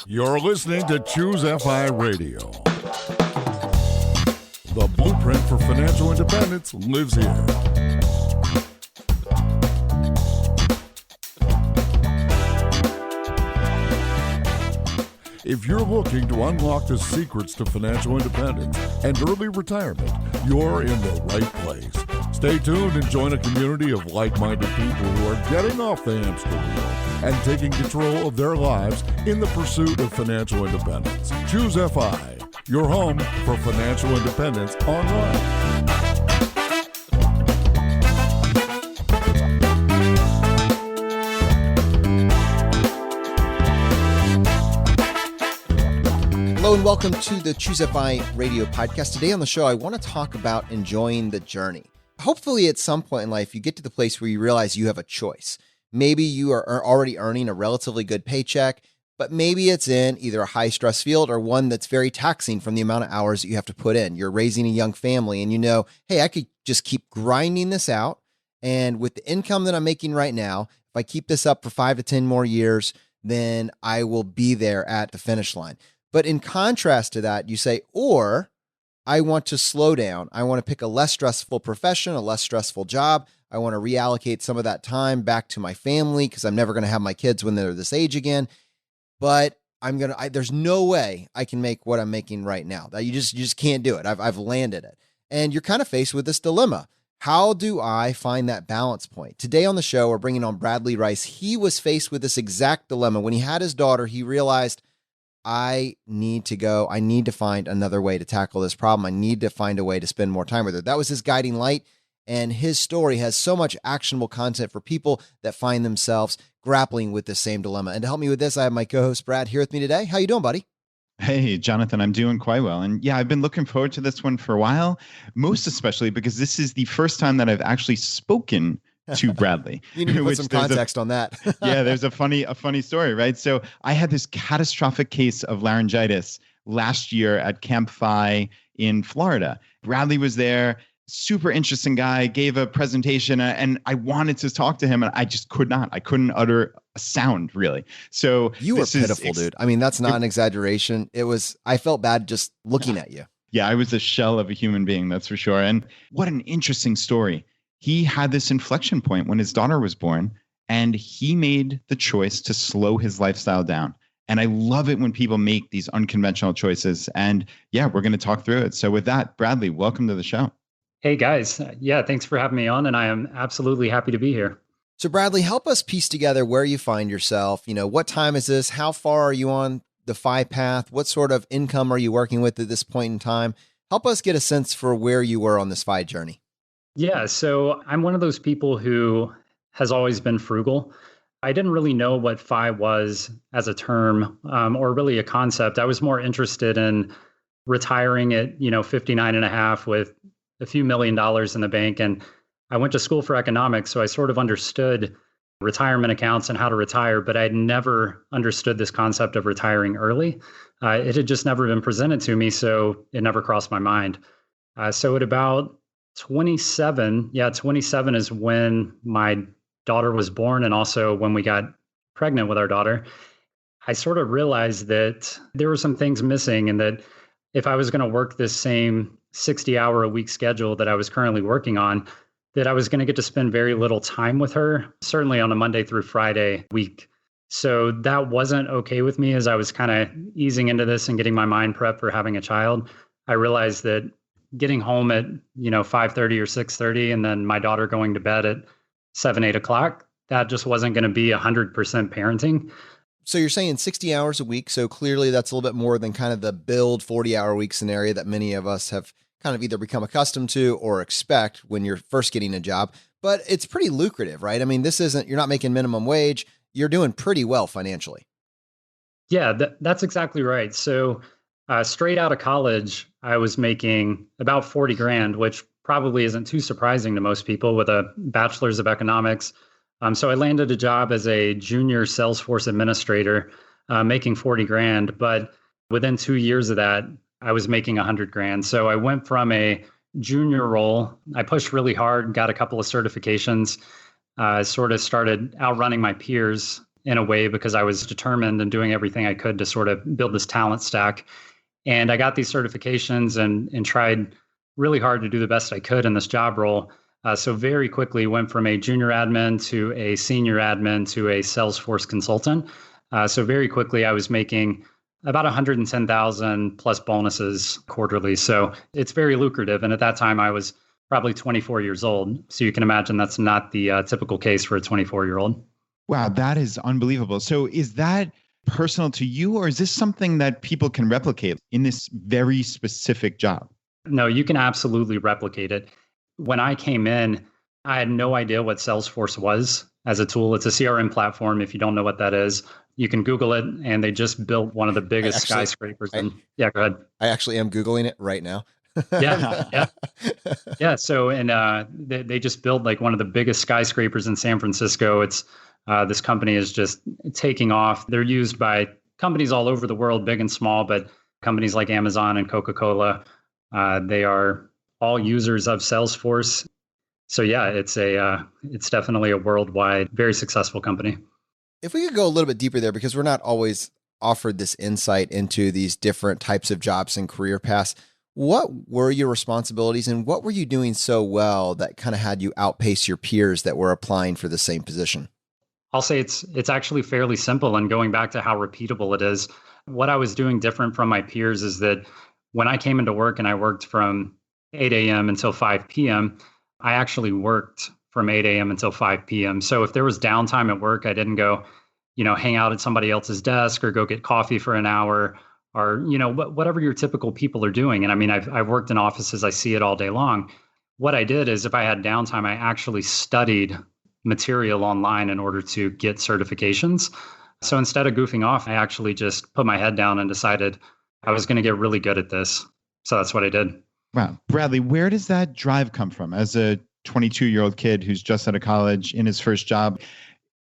You're listening to ChooseFI Radio. The blueprint for financial independence lives here. If you're looking to unlock the secrets to financial independence and early retirement, you're in the right place. Stay tuned and join a community of like-minded people who are getting off the hamster wheel and taking control of their lives in the pursuit of financial independence. ChooseFI, your home for financial independence online. Hello and welcome to the ChooseFI Radio podcast. Today on the show, I want to talk about enjoying the journey. Hopefully at some point in life, you get to the place where you realize you have a choice. Maybe you are already earning a relatively good paycheck, but maybe it's in either a high stress field or one that's very taxing from the amount of hours that you have to put in. You're raising a young family and you know, hey, I could just keep grinding this out. And with the income that I'm making right now, if I keep this up for 5 to 10 more years, then I will be there at the finish line. But in contrast to that, you say, or I want to slow down. I want to pick a less stressful profession, a less stressful job. I want to reallocate some of that time back to my family because I'm never going to have my kids when they're this age again. But there's no way I can make what I'm making right now. That you just can't do it. I've landed it. And you're kind of faced with this dilemma. How do I find that balance point? Today on the show, we're bringing on Bradley Rice. He was faced with this exact dilemma. When he had his daughter, he realized, I need to find another way to tackle this problem. I need to find a way to spend more time with her. That was his guiding light. And his story has so much actionable content for people that find themselves grappling with the same dilemma. And to help me with this, I have my co-host Brad here with me today. How you doing, buddy? Hey, Jonathan, I'm doing quite well. And yeah, I've been looking forward to this one for a while, most especially because this is the first time that I've actually spoken to Bradley. You need to put some context on that. Yeah, there's a funny story, right? So I had this catastrophic case of laryngitis last year at Camp FI in Florida. Bradley was there, super interesting guy, gave a presentation, and I wanted to talk to him, and I just could not. I couldn't utter a sound, really. So you were pitiful, dude. I mean, that's not an exaggeration. I felt bad just looking at you. Yeah, I was a shell of a human being, that's for sure. And what an interesting story. He had this inflection point when his daughter was born, and he made the choice to slow his lifestyle down. And I love it when people make these unconventional choices. And yeah, we're going to talk through it. So with that, Bradley, welcome to the show. Hey guys. Yeah, thanks for having me on. And I am absolutely happy to be here. So Bradley, help us piece together where you find yourself. You know, what time is this? How far are you on the FI path? What sort of income are you working with at this point in time? Help us get a sense for where you were on this FI journey. Yeah, so I'm one of those people who has always been frugal. I didn't really know what FI was as a term or really a concept. I was more interested in retiring at 59 and a half with a few $1 million in the bank. And I went to school for economics, so I sort of understood retirement accounts and how to retire, but I'd never understood this concept of retiring early. It had just never been presented to me, so it never crossed my mind. So at about 27 is when my daughter was born, and also when we got pregnant with our daughter. I sort of realized that there were some things missing, and that if I was going to work this same 60-hour-a-week schedule that I was currently working on, that I was going to get to spend very little time with her, certainly on a Monday through Friday week. So that wasn't okay with me. As I was kind of easing into this and getting my mind prepped for having a child, I realized that getting home at 5:30 or 6:30, and then my daughter going to bed at 7-8 o'clock, that just wasn't going to be 100% parenting. So you're saying 60 hours a week. So clearly that's a little bit more than kind of the build 40-hour week scenario that many of us have kind of either become accustomed to or expect when you're first getting a job. But it's pretty lucrative, right? I mean, you're not making minimum wage. You're doing pretty well financially. Yeah, that's exactly right. So straight out of college, I was making about 40 grand, which probably isn't too surprising to most people with a bachelor's of economics. So I landed a job as a junior Salesforce administrator, making 40 grand. But within 2 years of that, I was making 100 grand. So I went from a junior role. I pushed really hard, got a couple of certifications, I sort of started outrunning my peers in a way because I was determined and doing everything I could to sort of build this talent stack. And I got these certifications and tried really hard to do the best I could in this job role. So very quickly went from a junior admin to a senior admin to a Salesforce consultant. So very quickly I was making about 110,000 plus bonuses quarterly. So it's very lucrative. And at that time I was probably 24 years old. So you can imagine that's not the typical case for a 24-year-old. Wow, that is unbelievable. So is that personal to you, or is this something that people can replicate in this very specific job? No, you can absolutely replicate it. When I came in, I had no idea what Salesforce was as a tool. It's a CRM platform. If you don't know what that is, you can Google it. And they just built one of the biggest skyscrapers. Yeah, go ahead. I actually am Googling it right now. Yeah. So, and they just built like one of the biggest skyscrapers in San Francisco. It's this company is just taking off. They're used by companies all over the world, big and small, but companies like Amazon and Coca-Cola, they are all users of Salesforce. So yeah, it's definitely a worldwide, very successful company. If we could go a little bit deeper there, because we're not always offered this insight into these different types of jobs and career paths, what were your responsibilities and what were you doing so well that kind of had you outpace your peers that were applying for the same position? I'll say it's actually fairly simple, and going back to how repeatable it is, what I was doing different from my peers is that when I came into work and I worked from 8 a.m. until 5 p.m., I actually worked from 8 a.m. until 5 p.m. So if there was downtime at work, I didn't go, hang out at somebody else's desk or go get coffee for an hour or, whatever your typical people are doing. And I mean, I've worked in offices, I see it all day long. What I did is if I had downtime, I actually studied material online in order to get certifications. So instead of goofing off, I actually just put my head down and decided I was going to get really good at this. So that's what I did. Wow. Bradley, where does that drive come from as a 22-year-old kid who's just out of college in his first job?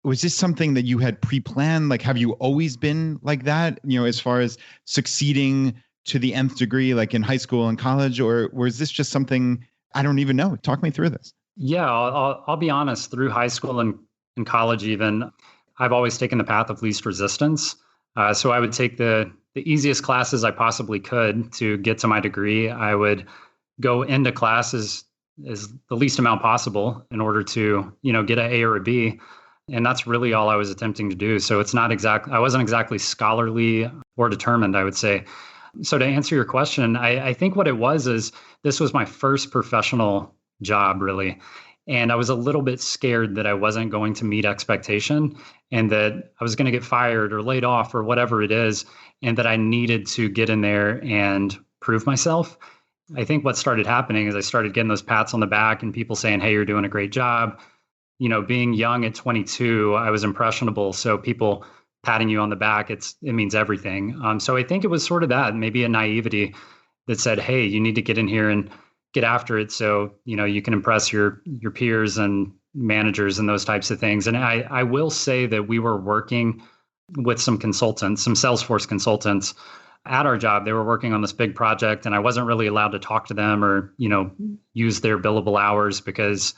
Was this something that you had pre-planned? Like, have you always been like that, as far as succeeding to the nth degree, like in high school and college, or was this just something, I don't even know? Talk me through this. Yeah, I'll be honest. Through high school and college, even, I've always taken the path of least resistance. So I would take the easiest classes I possibly could to get to my degree. I would go into classes as the least amount possible in order to, get an A or a B. And that's really all I was attempting to do. So it's not I wasn't exactly scholarly or determined, I would say. So to answer your question, I think what it was is this was my first professional job, really. And I was a little bit scared that I wasn't going to meet expectation and that I was going to get fired or laid off or whatever it is, and that I needed to get in there and prove myself. I think what started happening is I started getting those pats on the back and people saying, hey, you're doing a great job. Being young at 22, I was impressionable. So people patting you on the back, it means everything. So I think it was sort of that, maybe a naivety that said, hey, you need to get in here and get after it so you can impress your peers and managers and those types of things. And I will say that we were working with some consultants, some Salesforce consultants at our job. They were working on this big project and I wasn't really allowed to talk to them or use their billable hours because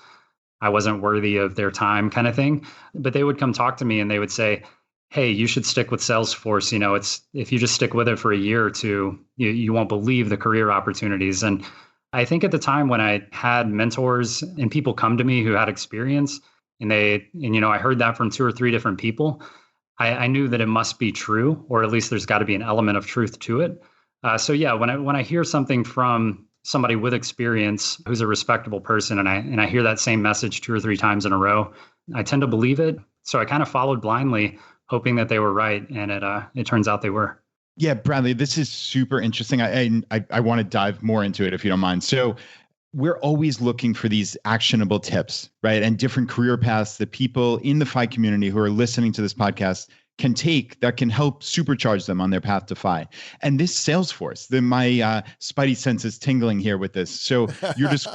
I wasn't worthy of their time, kind of thing. But they would come talk to me and they would say, hey, you should stick with Salesforce. It's if you just stick with it for a year or two, you won't believe the career opportunities. And I think at the time when I had mentors and people come to me who had experience and I heard that from 2 or 3 different people, I knew that it must be true, or at least there's got to be an element of truth to it. So yeah, when I hear something from somebody with experience who's a respectable person and I hear that same message 2 or 3 times in a row, I tend to believe it. So I kind of followed blindly, hoping that they were right. And it turns out they were. Yeah, Bradley, this is super interesting. I want to dive more into it if you don't mind. So we're always looking for these actionable tips, right? And different career paths that people in the FI community who are listening to this podcast can take that can help supercharge them on their path to FI. And this Salesforce, my spidey sense is tingling here with this. So you're just,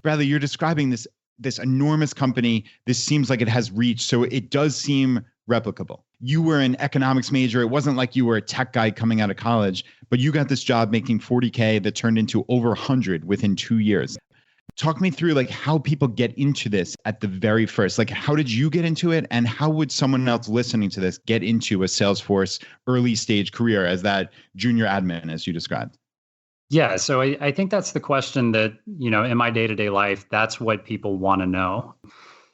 Bradley, you're describing this enormous company. This seems like it has reach. So it does seem replicable. You were an economics major. It wasn't like you were a tech guy coming out of college, but you got this job making $40K that turned into over 100 within 2 years. talk me through like how people get into this at the very first. Like, how did you get into it? And how would someone else listening to this get into a Salesforce early stage career as that junior admin, as you described? Yeah, so I think that's the question that, in my day-to-day life, that's what people want to know.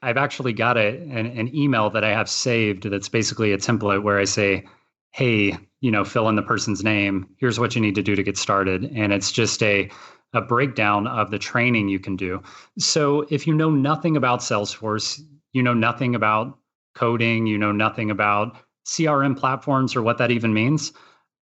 I've actually got an email that I have saved that's basically a template where I say, hey, fill in the person's name. Here's what you need to do to get started. And it's just a breakdown of the training you can do. So if you know nothing about Salesforce, you know nothing about coding, you know nothing about CRM platforms or what that even means,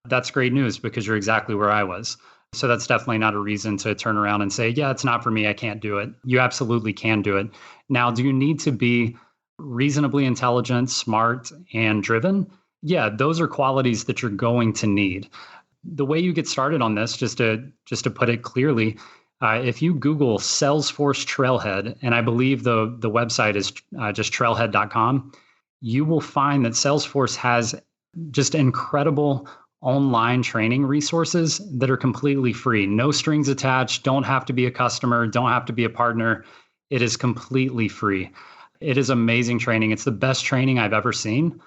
that's great news because you're exactly where I was. So that's definitely not a reason to turn around and say, yeah, it's not for me. I can't do it. You absolutely can do it. Now, do you need to be reasonably intelligent, smart, and driven? Yeah, those are qualities that you're going to need. The way you get started on this, just to put it clearly, if you Google Salesforce Trailhead, and I believe the website is just trailhead.com, you will find that Salesforce has just incredible online training resources that are completely free, no strings attached, don't have to be a customer, don't have to be a partner. It is completely free. It is amazing training. It's the best training I've ever seen,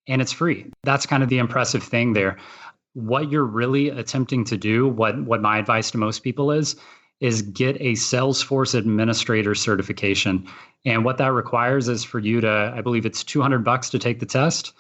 and it's free. That's kind of the impressive thing there. What you're really attempting to do, what my advice to most people is get a Salesforce administrator certification. And what that requires is for you to, I believe it's $200 to take the test.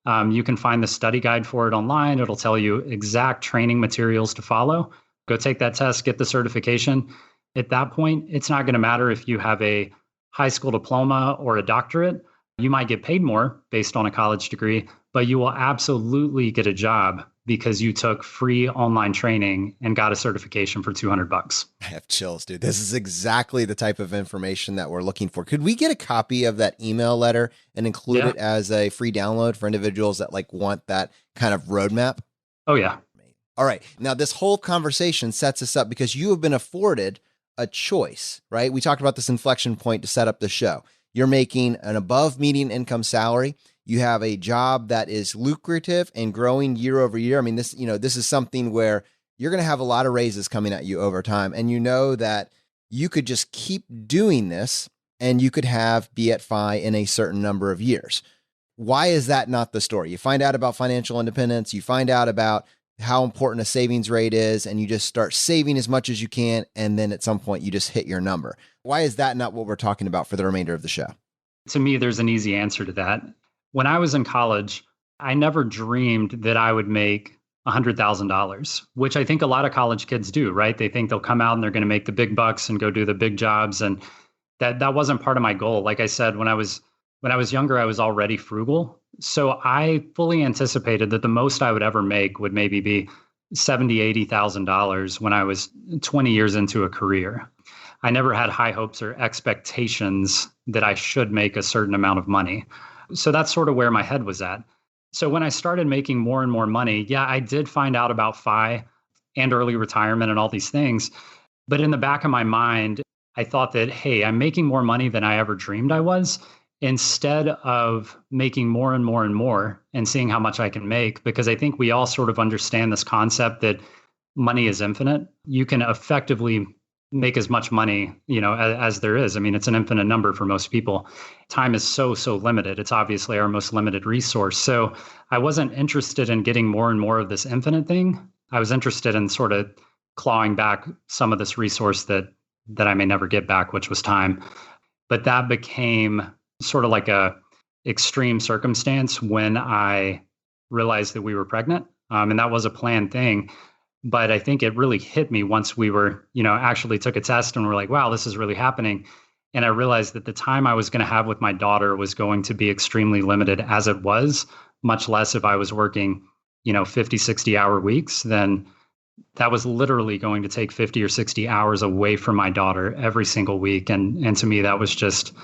You can find the study guide for it online. It'll tell you exact training materials to follow. Go take that test, get the certification. At that point, it's not going to matter if you have a high school diploma or a doctorate. You might get paid more based on a college degree, but you will absolutely get a job because you took free online training and got a certification for $200. I have chills, dude. This is exactly the type of information that we're looking for. Could we get a copy of that email letter and include it as a free download for individuals that want that kind of roadmap? Oh, yeah. All right. Now, this whole conversation sets us up because you have been afforded a choice, right? We talked about this inflection point to set up the show. You're making an above median income salary. You have a job that is lucrative and growing year over year. I mean, this is something where you're going to have a lot of raises coming at you over time. And you know that you could just keep doing this and you could be at FI in a certain number of years. Why is that not the story? You find out about financial independence, you find out about how important a savings rate is, and you just start saving as much as you can. And then at some point you just hit your number. Why is that not what we're talking about for the remainder of the show? To me, there's an easy answer to that. When I was in college, I never dreamed that I would make $100,000, which I think a lot of college kids do, right? They think they'll come out and they're going to make the big bucks and go do the big jobs. And that wasn't part of my goal. Like I said, when I was younger, I was already frugal. So I fully anticipated that the most I would ever make would maybe be $70,000, $80,000 when I was 20 years into a career. I never had high hopes or expectations that I should make a certain amount of money. So that's sort of where my head was at. So when I started making more and more money, yeah, I did find out about FI and early retirement and all these things. But in the back of my mind, I thought that, hey, I'm making more money than I ever dreamed I was, instead of making more and more and more and seeing how much I can make, because I think we all sort of understand this concept that money is infinite. You can effectively make as much money, as there is. I mean, it's an infinite number for most people. Time is so limited. It's obviously our most limited resource. So I wasn't interested in getting more and more of this infinite thing. I was interested in sort of clawing back some of this resource that I may never get back, which was time. But that became sort of like a extreme circumstance when I realized that we were pregnant. And that was a planned thing. But I think it really hit me once we were, actually took a test and we're like, wow, this is really happening. And I realized that the time I was going to have with my daughter was going to be extremely limited as it was, much less if I was working, 50, 60 hour weeks. Then that was literally going to take 50 or 60 hours away from my daughter every single week. And to me, that was just,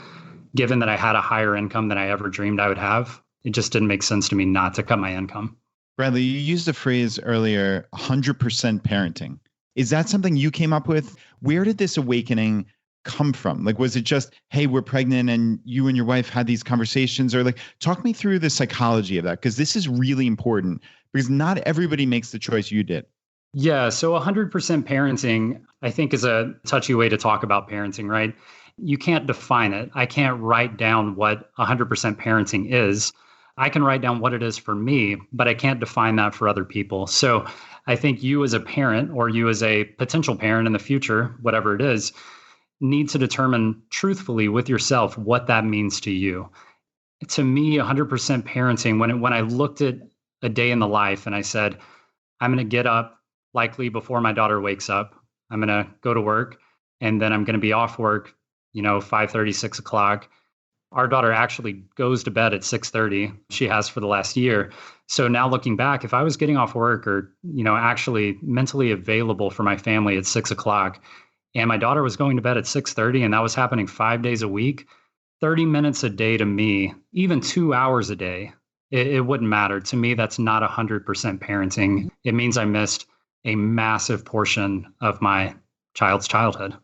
given that I had a higher income than I ever dreamed I would have, it just didn't make sense to me not to cut my income. Bradley, you used a phrase earlier, 100% parenting. Is that something you came up with? Where did this awakening come from? Like, was it just, hey, we're pregnant and you and your wife had these conversations? Or talk me through the psychology of that, because this is really important because not everybody makes the choice you did. Yeah. So 100% parenting, I think, is a touchy way to talk about parenting, right? You can't define it. I can't write down what 100% parenting is. I can write down what it is for me, but I can't define that for other people. So I think you as a parent or you as a potential parent in the future, whatever it is, need to determine truthfully with yourself what that means to you. To me, 100% parenting, when I looked at a day in the life and I said, I'm going to get up likely before my daughter wakes up. I'm going to go to work and then I'm going to be off work, 5:30, 6 o'clock. Our daughter actually goes to bed at 6:30. She has for the last year. So now looking back, if I was getting off work or, actually mentally available for my family at 6 o'clock and my daughter was going to bed at 6:30 and that was happening 5 days a week, 30 minutes a day to me, even 2 hours a day, it wouldn't matter. To me, that's not 100% parenting. It means I missed a massive portion of my child's childhood.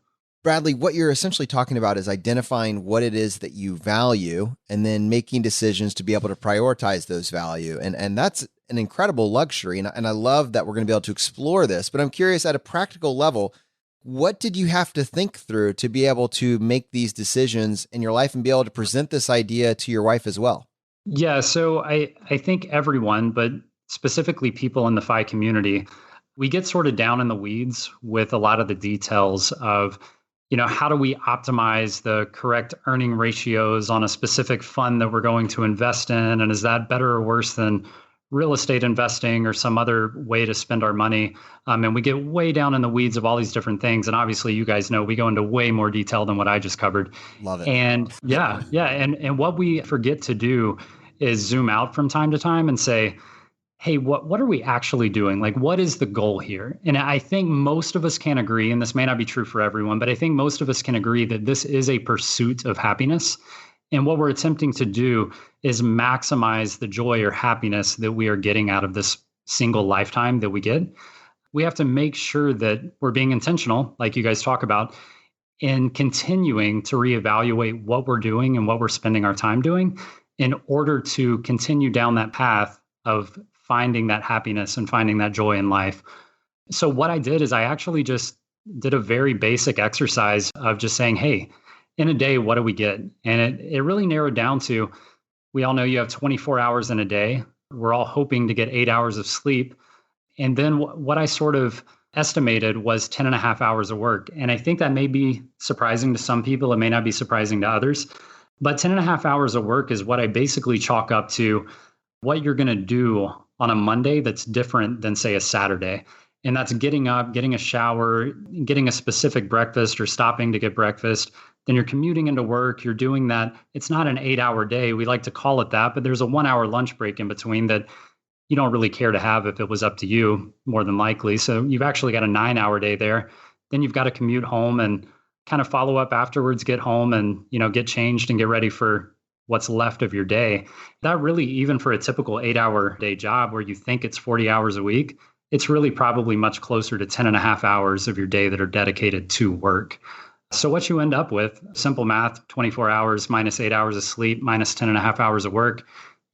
Bradley, what you're essentially talking about is identifying what it is that you value and then making decisions to be able to prioritize those value. And that's an incredible luxury. And I love that we're going to be able to explore this, but I'm curious at a practical level, what did you have to think through to be able to make these decisions in your life and be able to present this idea to your wife as well? Yeah, so I think everyone, but specifically people in the FI community, we get sort of down in the weeds with a lot of the details of, how do we optimize the correct earning ratios on a specific fund that we're going to invest in? And is that better or worse than real estate investing or some other way to spend our money? And we get way down in the weeds of all these different things. And obviously, you guys know we go into way more detail than what I just covered. Love it. And yeah. And what we forget to do is zoom out from time to time and say, hey, what are we actually doing? Like, what is the goal here? And I think most of us can agree, and this may not be true for everyone, but I think most of us can agree that this is a pursuit of happiness. And what we're attempting to do is maximize the joy or happiness that we are getting out of this single lifetime that we get. We have to make sure that we're being intentional, like you guys talk about, in continuing to reevaluate what we're doing and what we're spending our time doing in order to continue down that path of finding that happiness and finding that joy in life. So what I did is I actually just did a very basic exercise of just saying, hey, in a day, what do we get? And it really narrowed down to, we all know you have 24 hours in a day. We're all hoping to get 8 hours of sleep. And then what I sort of estimated was 10 and a half hours of work. And I think that may be surprising to some people. It may not be surprising to others. But 10 and a half hours of work is what I basically chalk up to what you're going to do on a Monday that's different than, say, a Saturday. And that's getting up, getting a shower, getting a specific breakfast or stopping to get breakfast. Then you're commuting into work. You're doing that. It's not an 8-hour day. We like to call it that, but there's a 1-hour lunch break in between that you don't really care to have if it was up to you, more than likely. So you've actually got a 9-hour day there. Then you've got to commute home and kind of follow up afterwards, get home and, get changed and get ready for what's left of your day. That really, even for a typical 8-hour day job where you think it's 40 hours a week, it's really probably much closer to 10 and a half hours of your day that are dedicated to work. So what you end up with, simple math, 24 hours minus 8 hours of sleep, minus 10 and a half hours of work,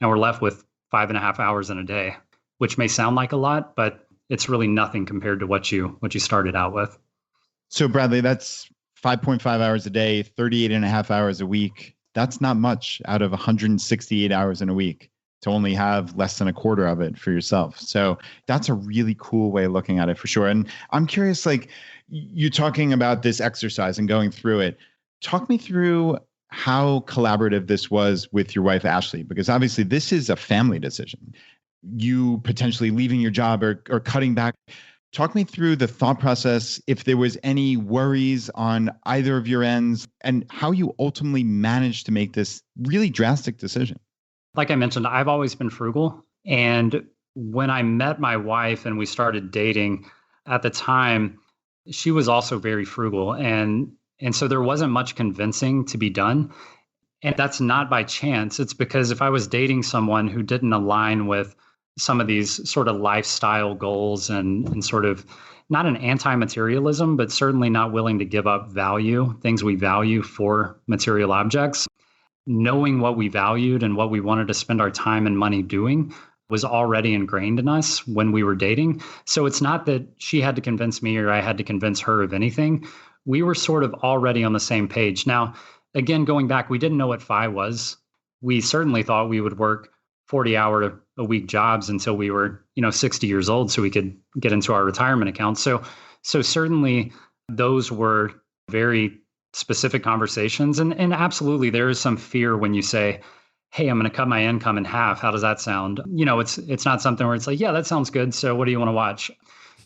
and we're left with 5.5 hours in a day, which may sound like a lot, but it's really nothing compared to what you started out with. So Bradley, that's 5.5 hours a day, 38 and a half hours a week. That's not much out of 168 hours in a week to only have less than a quarter of it for yourself. So that's a really cool way of looking at it for sure. And I'm curious, like you talking about this exercise and going through it, talk me through how collaborative this was with your wife, Ashley, because obviously this is a family decision. You potentially leaving your job or cutting back. Talk me through the thought process, if there was any worries on either of your ends, and how you ultimately managed to make this really drastic decision. Like I mentioned, I've always been frugal. And when I met my wife and we started dating, at the time, she was also very frugal. And so there wasn't much convincing to be done. And that's not by chance. It's because if I was dating someone who didn't align with some of these sort of lifestyle goals and sort of not an anti-materialism, but certainly not willing to give up value, things we value for material objects, knowing what we valued and what we wanted to spend our time and money doing, was already ingrained in us when we were dating. So it's not that she had to convince me or I had to convince her of anything. We were sort of already on the same page. Now, again, going back, we didn't know what FI was. We certainly thought we would work 40-hour a week jobs until we were, 60 years old so we could get into our retirement account. So certainly those were very specific conversations. And absolutely there is some fear when you say, hey, I'm going to cut my income in half. How does that sound? It's not something where it's like, yeah, that sounds good. So what do you want to watch?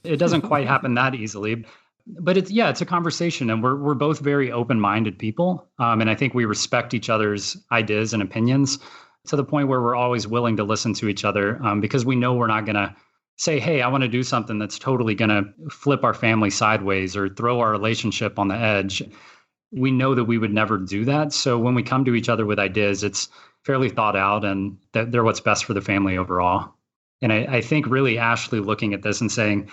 It doesn't quite happen that easily. But it's a conversation, and we're both very open-minded people. And I think we respect each other's ideas and opinions to the point where we're always willing to listen to each other, because we know we're not going to say, hey, I want to do something that's totally going to flip our family sideways or throw our relationship on the edge. We know that we would never do that. So when we come to each other with ideas, it's fairly thought out and that they're what's best for the family overall. And I think really Ashley looking at this and saying,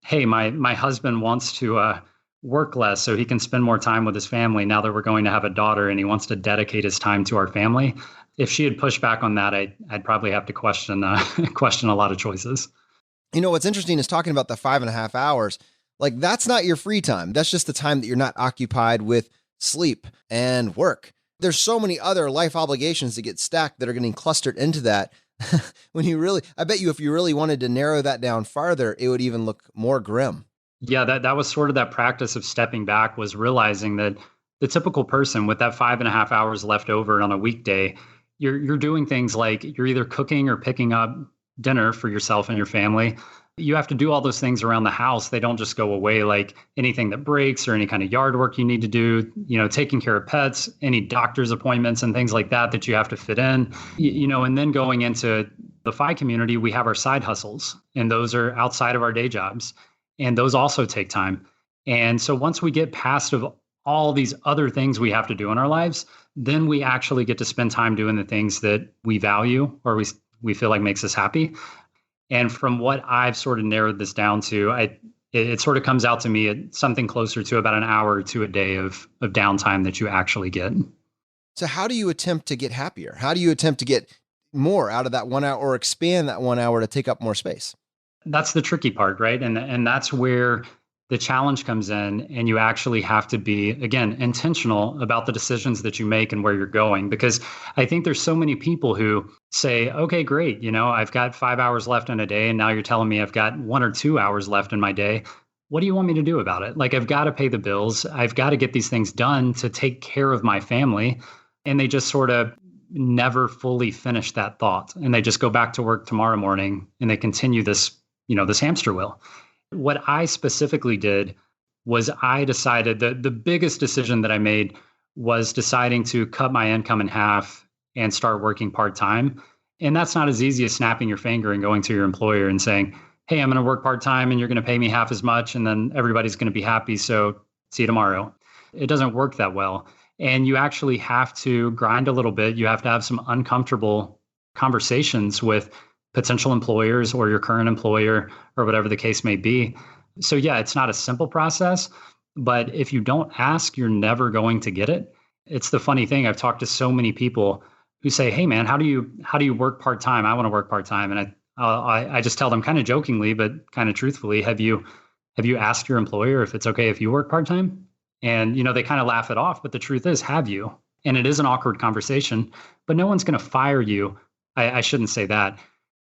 hey, my husband wants to work less so he can spend more time with his family now that we're going to have a daughter, and he wants to dedicate his time to our family. If she had pushed back on that, I'd probably have to question a lot of choices. What's interesting is talking about the 5.5 hours, like that's not your free time. That's just the time that you're not occupied with sleep and work. There's so many other life obligations that get stacked that are getting clustered into that. I bet you if you really wanted to narrow that down farther, it would even look more grim. Yeah, that was sort of that practice of stepping back, was realizing that the typical person with that 5.5 hours left over on a weekday, you're doing things like you're either cooking or picking up dinner for yourself and your family. You have to do all those things around the house. They don't just go away, like anything that breaks or any kind of yard work you need to do, taking care of pets, any doctor's appointments and things like that you have to fit in, and then going into the FI community, we have our side hustles, and those are outside of our day jobs. And those also take time. And so once we get past of all these other things we have to do in our lives, then we actually get to spend time doing the things that we value or we feel like makes us happy. And from what I've sort of narrowed this down to, it sort of comes out to me at something closer to about an hour to a day of downtime that you actually get. So how do you attempt to get happier? How do you attempt to get more out of that 1 hour or expand that 1 hour to take up more space? That's the tricky part, right? And that's where the challenge comes in, and you actually have to be, again, intentional about the decisions that you make and where you're going. Because I think there's so many people who say, okay, great, I've got 5 hours left in a day, and now you're telling me I've got 1 or 2 hours left in my day. What do you want me to do about it? Like, I've got to pay the bills. I've got to get these things done to take care of my family. And they just sort of never fully finish that thought. And they just go back to work tomorrow morning and they continue this, this hamster wheel. What I specifically did was I decided that the biggest decision that I made was deciding to cut my income in half and start working part-time. And that's not as easy as snapping your finger and going to your employer and saying, hey, I'm going to work part-time and you're going to pay me half as much, and then everybody's going to be happy. So see you tomorrow. It doesn't work that well. And you actually have to grind a little bit. You have to have some uncomfortable conversations with potential employers or your current employer or whatever the case may be. So yeah, it's not a simple process, but if you don't ask, you're never going to get it. It's the funny thing. I've talked to so many people who say, hey man, how do you work part-time? I want to work part-time. And I just tell them kind of jokingly, but kind of truthfully, have you asked your employer if it's okay if you work part-time? And, they kind of laugh it off, but the truth is, have you? And it is an awkward conversation, but no one's going to fire you. I shouldn't say that.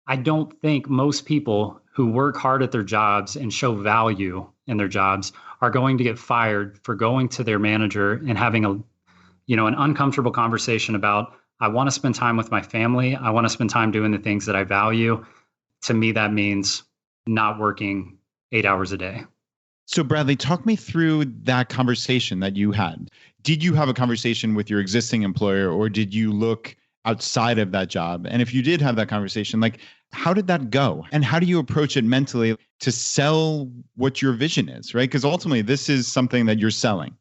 I don't think most people who work hard at their jobs and show value in their jobs are going to get fired for going to their manager and having an uncomfortable conversation about, I want to spend time with my family. I want to spend time doing the things that I value. To me, that means not working 8 hours a day. So Bradley, talk me through that conversation that you had. Did you have a conversation with your existing employer, or did you look outside of that job? And if you did have that conversation, like, how did that go? And how do you approach it mentally to sell what your vision is, right? Because ultimately, this is something that you're selling.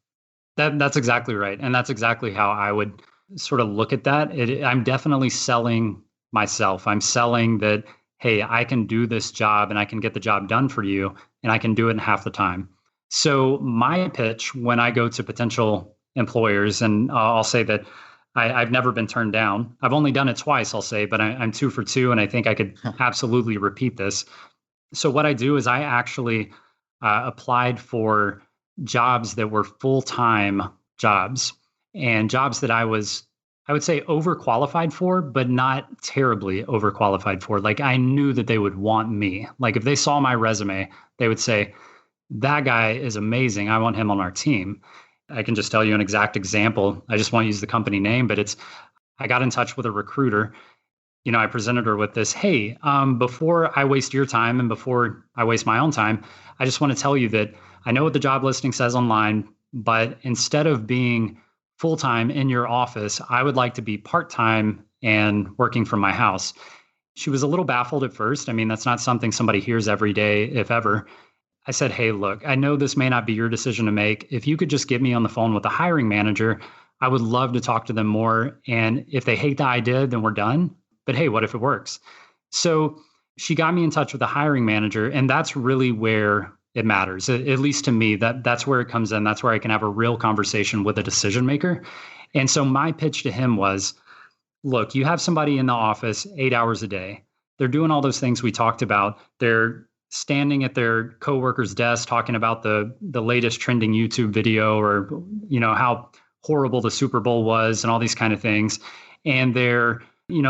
That's exactly right. And that's exactly how I would sort of look at that. I'm definitely selling myself. I'm selling that, hey, I can do this job and I can get the job done for you, and I can do it in half the time. So my pitch when I go to potential employers, and I'll say that I've never been turned down. I've only done it twice, I'll say, but I'm 2 for 2, and I think I could absolutely repeat this. So what I do is I actually applied for jobs that were full-time jobs and jobs that I would say overqualified for, but not terribly overqualified for. Like I knew that they would want me. Like if they saw my resume, they would say, that guy is amazing. I want him on our team. I can just tell you an exact example. I just won't use the company name, but I got in touch with a recruiter. I presented her with this, hey, before I waste your time and before I waste my own time, I just want to tell you that I know what the job listing says online, but instead of being full-time in your office, I would like to be part-time and working from my house. She was a little baffled at first. I mean, that's not something somebody hears every day, if ever. I said, hey, look, I know this may not be your decision to make. If you could just get me on the phone with the hiring manager, I would love to talk to them more. And if they hate the idea, then we're done. But hey, what if it works? So she got me in touch with the hiring manager, and that's really where it matters. At least to me, that's where it comes in. That's where I can have a real conversation with a decision maker. And so my pitch to him was, look, you have somebody in the office 8 hours a day. They're doing all those things we talked about. They're standing at their coworker's desk talking about the latest trending YouTube video or how horrible the Super Bowl was and all these kind of things. And they're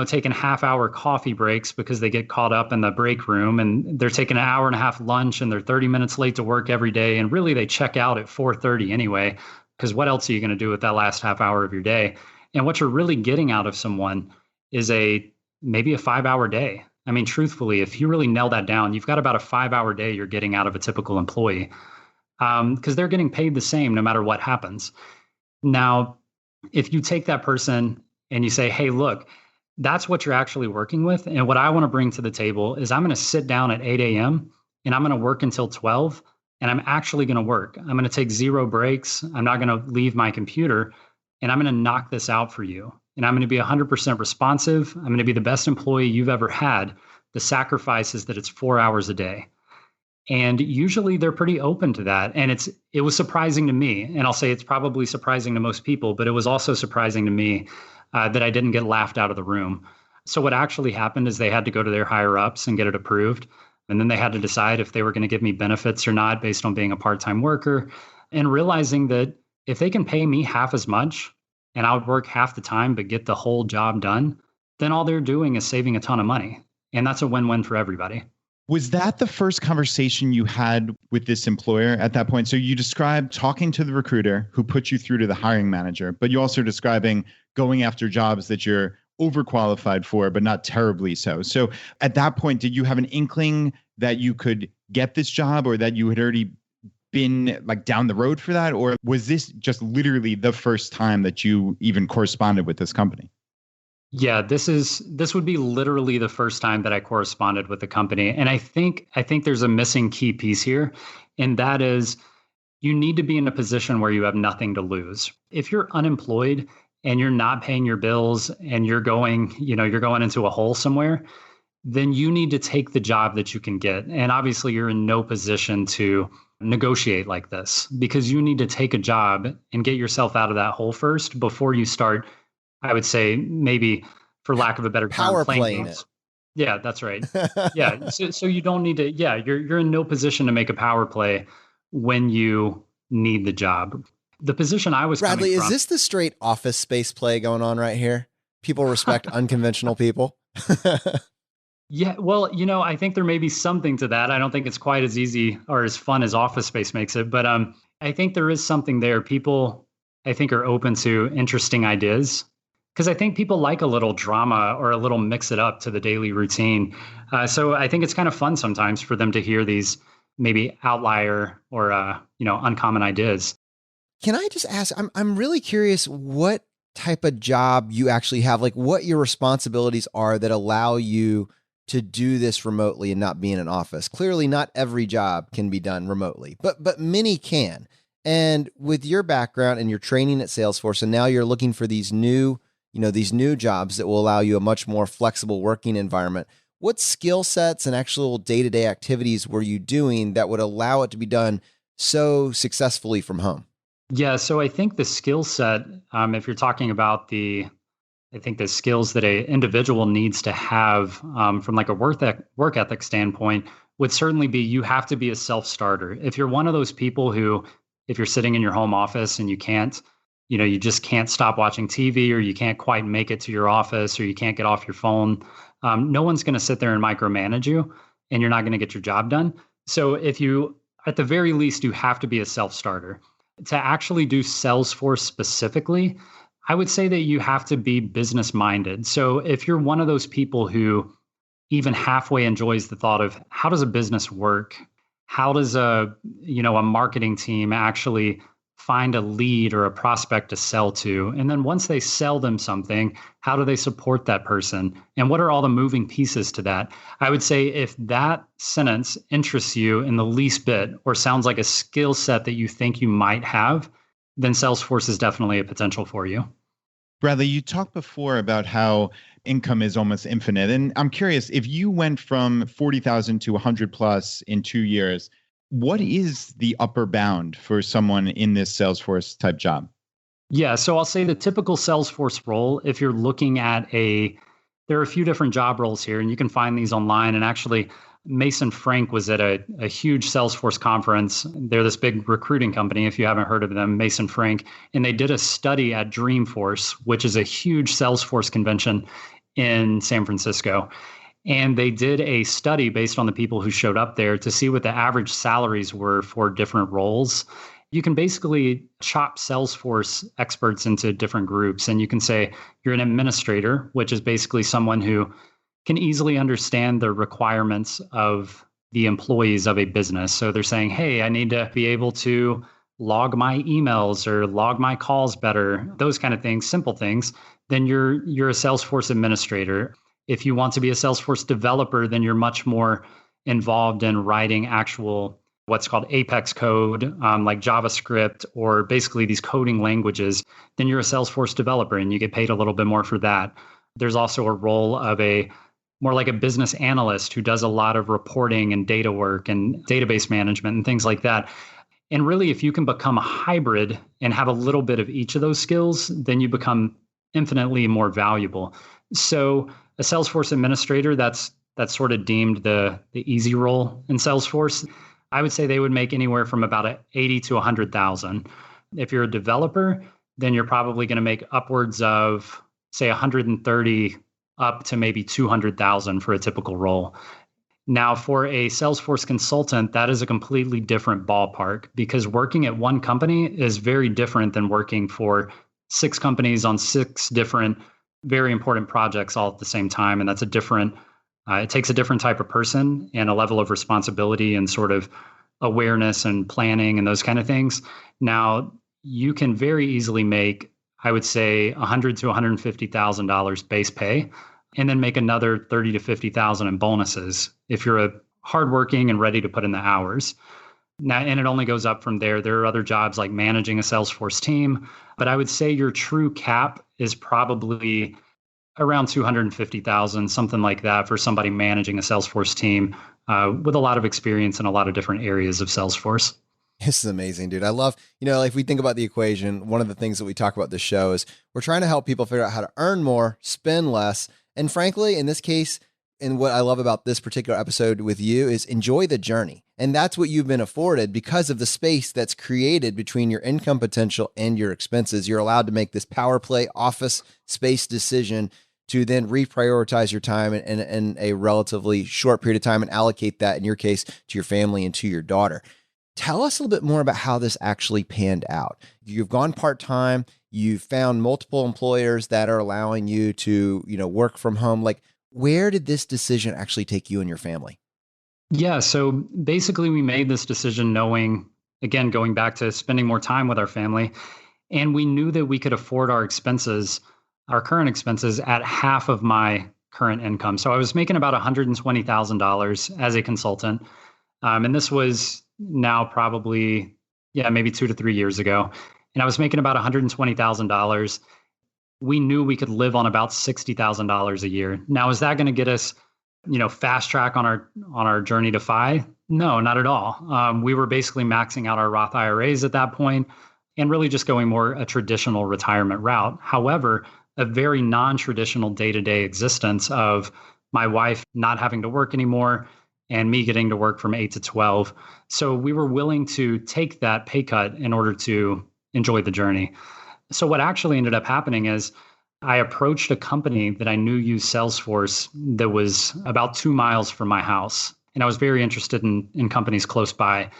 taking half-hour coffee breaks because they get caught up in the break room, and they're taking an hour and a half lunch, and they're 30 minutes late to work every day. And really, they check out at 4:30 anyway, because what else are you going to do with that last half hour of your day? And what you're really getting out of someone is maybe a 5-hour day. I mean, truthfully, if you really nail that down, you've got about a 5-hour day you're getting out of a typical employee, because they're getting paid the same no matter what happens. Now, if you take that person and you say, hey, look, that's what you're actually working with. And what I want to bring to the table is I'm going to sit down at 8 a.m. and I'm going to work until 12, and I'm actually going to work. I'm going to take 0 breaks. I'm not going to leave my computer, and I'm going to knock this out for you. And I'm going to be 100% responsive. I'm going to be the best employee you've ever had. The sacrifice is that it's 4 hours a day. And usually they're pretty open to that. And it was surprising to me. And I'll say it's probably surprising to most people, but it was also surprising to me that I didn't get laughed out of the room. So what actually happened is they had to go to their higher ups and get it approved. And then they had to decide if they were going to give me benefits or not based on being a part-time worker, and realizing that if they can pay me half as much and I would work half the time but get the whole job done, then all they're doing is saving a ton of money. And that's a win-win for everybody. Was that the first conversation you had with this employer at that point? So you described talking to the recruiter who put you through to the hiring manager, but you also describing going after jobs that you're overqualified for, but not terribly so. So at that point, did you have an inkling that you could get this job, or that you had already been like down the road for that? Or was this just literally the first time that you even corresponded with this company? Yeah, this would be literally the first time that I corresponded with the company. And I think there's a missing key piece here, and that is you need to be in a position where you have nothing to lose. If you're unemployed and you're not paying your bills and you're going into a hole somewhere, then you need to take the job that you can get. And obviously you're in no position to negotiate like this, because you need to take a job and get yourself out of that hole first before you start, I would say, maybe for lack of a better term, power playing it. Yeah, that's right. Yeah. So you don't need to, you're in no position to make a power play when you need the job. The position I was Bradley, coming from, is this the straight Office Space play going on right here? People respect unconventional people. Yeah, well, I think there may be something to that. I don't think it's quite as easy or as fun as Office Space makes it, but I think there is something there. People, I think, are open to interesting ideas, because I think people like a little drama or a little mix it up to the daily routine. So I think it's kind of fun sometimes for them to hear these maybe outlier or uncommon ideas. Can I just ask, I'm really curious what type of job you actually have, like what your responsibilities are that allow you to do this remotely and not be in an office. Clearly not every job can be done remotely, but many can. And with your background and your training at Salesforce, and now you're looking for these new jobs that will allow you a much more flexible working environment. What skill sets and actual day-to-day activities were you doing that would allow it to be done so successfully from home? Yeah, so I think the skill set, if you're talking about the I think the skills that a individual needs to have from like a work ethic standpoint would certainly be you have to be a self-starter. If you're one of those people who, if you're sitting in your home office and you can't, you just can't stop watching TV, or you can't quite make it to your office, or you can't get off your phone, no one's going to sit there and micromanage you, and you're not going to get your job done. So if you, at the very least, you have to be a self-starter. To actually do Salesforce specifically, I would say that you have to be business minded. So if you're one of those people who even halfway enjoys the thought of how does a business work? How does a marketing team actually find a lead or a prospect to sell to? And then once they sell them something, how do they support that person? And what are all the moving pieces to that? I would say if that sentence interests you in the least bit or sounds like a skill set that you think you might have, then Salesforce is definitely a potential for you. Bradley, you talked before about how income is almost infinite. And I'm curious, if you went from 40,000 to 100 plus in 2 years, what is the upper bound for someone in this Salesforce type job? Yeah, so I'll say the typical Salesforce role, if you're looking at there are a few different job roles here, and you can find these online. And actually, Mason Frank was at a huge Salesforce conference. They're this big recruiting company, if you haven't heard of them, Mason Frank. And they did a study at Dreamforce, which is a huge Salesforce convention in San Francisco. And they did a study based on the people who showed up there to see what the average salaries were for different roles. You can basically chop Salesforce experts into different groups. And you can say you're an administrator, which is basically someone who can easily understand the requirements of the employees of a business. So they're saying, hey, I need to be able to log my emails or log my calls better, those kind of things, simple things. Then you're a Salesforce administrator. If you want to be a Salesforce developer, then you're much more involved in writing actual what's called Apex code, like JavaScript, or basically these coding languages. Then you're a Salesforce developer and you get paid a little bit more for that. There's also a role of more like a business analyst who does a lot of reporting and data work and database management and things like that. And really, if you can become a hybrid and have a little bit of each of those skills, then you become infinitely more valuable. So a Salesforce administrator, that's sort of deemed the easy role in Salesforce. I would say they would make anywhere from about 80 to 100,000. If you're a developer, then you're probably going to make upwards of, say, 130 up to maybe 200,000 for a typical role. Now, for a Salesforce consultant, that is a completely different ballpark, because working at one company is very different than working for 6 companies on 6 different, very important projects all at the same time. And that's it takes a different type of person and a level of responsibility and sort of awareness and planning and those kind of things. Now, you can very easily make, I would say, $100,000 to $150,000 base pay, and then make another $30,000 to $50,000 in bonuses if you're a hardworking and ready to put in the hours. Now, and it only goes up from there. There are other jobs like managing a Salesforce team, but I would say your true cap is probably around 250,000, something like that, for somebody managing a Salesforce team with a lot of experience in a lot of different areas of Salesforce. This is amazing, dude. I love, if we think about the equation, one of the things that we talk about this show is we're trying to help people figure out how to earn more, spend less. And frankly, in this case, and what I love about this particular episode with you is enjoy the journey. And that's what you've been afforded because of the space that's created between your income potential and your expenses. You're allowed to make this power play office space decision to then reprioritize your time in a relatively short period of time and allocate that, in your case, to your family and to your daughter. Tell us a little bit more about how this actually panned out. You've gone part-time, you've found multiple employers that are allowing you to, work from home. Like, where did this decision actually take you and your family? Yeah, so basically we made this decision knowing, again, going back to spending more time with our family, and we knew that we could afford our expenses, our current expenses, at half of my current income. So I was making about $120,000 as a consultant. And this was now probably, maybe 2 to 3 years ago. And I was making about $120,000. We knew we could live on about $60,000 a year. Now, is that going to get us, fast track on our journey to FI? No, not at all. We were basically maxing out our Roth IRAs at that point and really just going more a traditional retirement route. However, a very non-traditional day-to-day existence of my wife not having to work anymore and me getting to work from 8 to 12. So we were willing to take that pay cut in order to enjoy the journey. So what actually ended up happening is I approached a company that I knew used Salesforce that was about 2 miles from my house. And I was very interested in companies close by.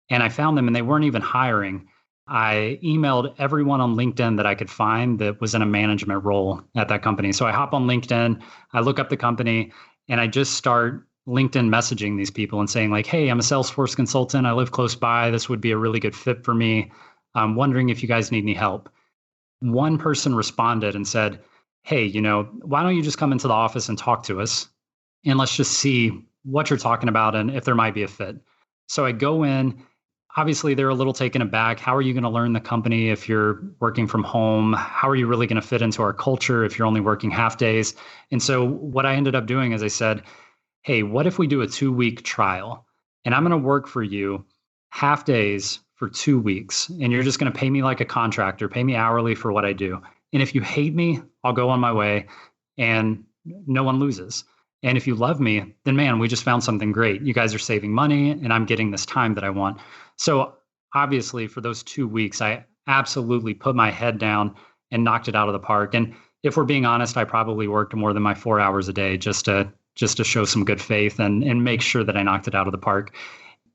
And I found them and they weren't even hiring. I emailed everyone on LinkedIn that I could find that was in a management role at that company. So I hop on LinkedIn, I look up the company, and I just start LinkedIn messaging these people and saying like, hey, I'm a Salesforce consultant. I live close by. This would be a really good fit for me. I'm wondering if you guys need any help. One person responded and said, hey, why don't you just come into the office and talk to us? And let's just see what you're talking about and if there might be a fit. So I go in. Obviously, they're a little taken aback. How are you going to learn the company if you're working from home? How are you really going to fit into our culture if you're only working half days? And so what I ended up doing is I said, hey, what if we do a 2-week trial? And I'm going to work for you half days for 2 weeks. And you're just going to pay me like a contractor, pay me hourly for what I do. And if you hate me, I'll go on my way and no one loses. And if you love me, then man, we just found something great. You guys are saving money and I'm getting this time that I want. So obviously for those 2 weeks, I absolutely put my head down and knocked it out of the park. And if we're being honest, I probably worked more than my 4 hours a day just to show some good faith and make sure that I knocked it out of the park.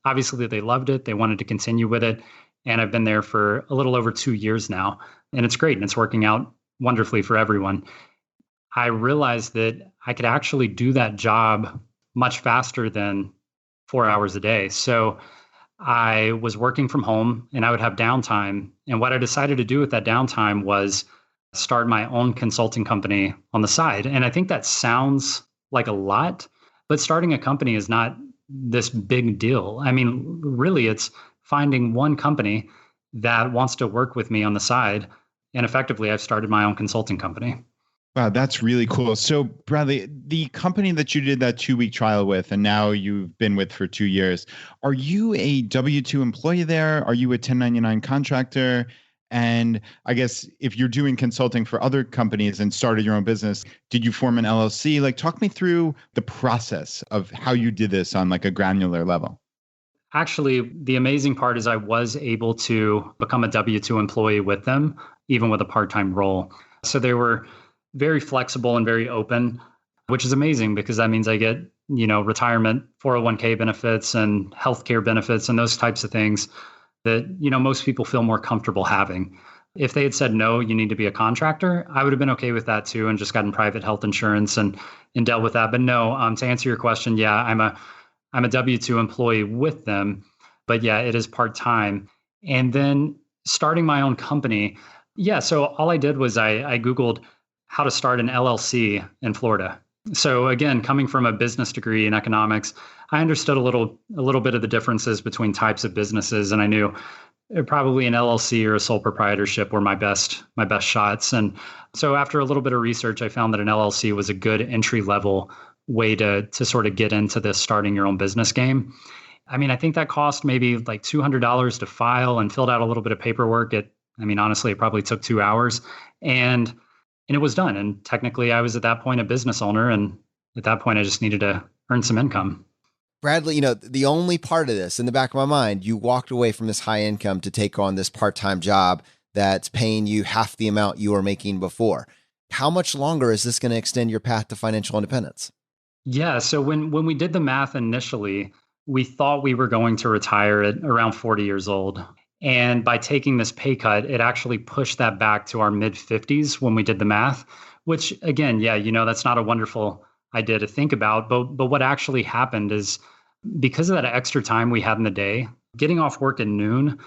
Obviously, they loved it. They wanted to continue with it. And I've been there for a little over 2 years now. And it's great. And it's working out wonderfully for everyone. I realized that I could actually do that job much faster than 4 hours a day. So I was working from home and I would have downtime. And what I decided to do with that downtime was start my own consulting company on the side. And I think that sounds like a lot, but starting a company is not this big deal. I mean, really, it's finding one company that wants to work with me on the side. And effectively, I've started my own consulting company. Wow, that's really cool. So Bradley, the company that you did that 2-week trial with, and now you've been with for 2 years, are you a W-2 employee there? Are you a 1099 contractor? And I guess if you're doing consulting for other companies and started your own business, did you form an LLC? Like, talk me through the process of how you did this on like a granular level. Actually, the amazing part is I was able to become a W-2 employee with them, even with a part-time role. So they were very flexible and very open, which is amazing because that means I get, retirement, 401k benefits and healthcare benefits and those types of things that, most people feel more comfortable having. If they had said, no, you need to be a contractor, I would have been okay with that too and just gotten private health insurance and dealt with that. But no, to answer your question, yeah, I'm a W-2 employee with them, but yeah, it is part-time. And then starting my own company. Yeah. So all I did was I Googled how to start an LLC in Florida. So again, coming from a business degree in economics, I understood a little bit of the differences between types of businesses. And I knew probably an LLC or a sole proprietorship were my best shots. And so after a little bit of research, I found that an LLC was a good entry level way to sort of get into this starting your own business game. I mean, I think that cost maybe like $200 to file and filled out a little bit of paperwork. Honestly, it probably took 2 hours and it was done. And technically I was at that point a business owner. And at that point, I just needed to earn some income. Bradley, the only part of this in the back of my mind, you walked away from this high income to take on this part-time job that's paying you half the amount you were making before. How much longer is this going to extend your path to financial independence? Yeah. So when we did the math initially, we thought we were going to retire at around 40 years old. And by taking this pay cut, it actually pushed that back to our mid 50s when we did the math, which again, yeah, that's not a wonderful idea to think about. But what actually happened is because of that extra time we had in the day, getting off work at noon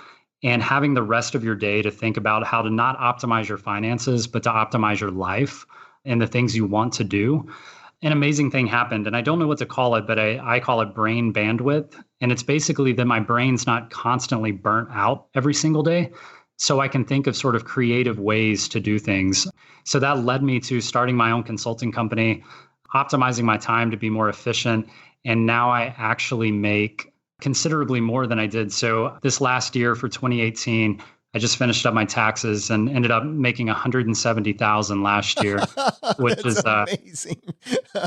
and having the rest of your day to think about how to not optimize your finances, but to optimize your life and the things you want to do. An amazing thing happened. And I don't know what to call it, but I call it brain bandwidth. And it's basically that my brain's not constantly burnt out every single day. So I can think of sort of creative ways to do things. So that led me to starting my own consulting company, optimizing my time to be more efficient. And now I actually make considerably more than I did. So this last year for 2018, I just finished up my taxes and ended up making 170,000 last year, which That's is amazing.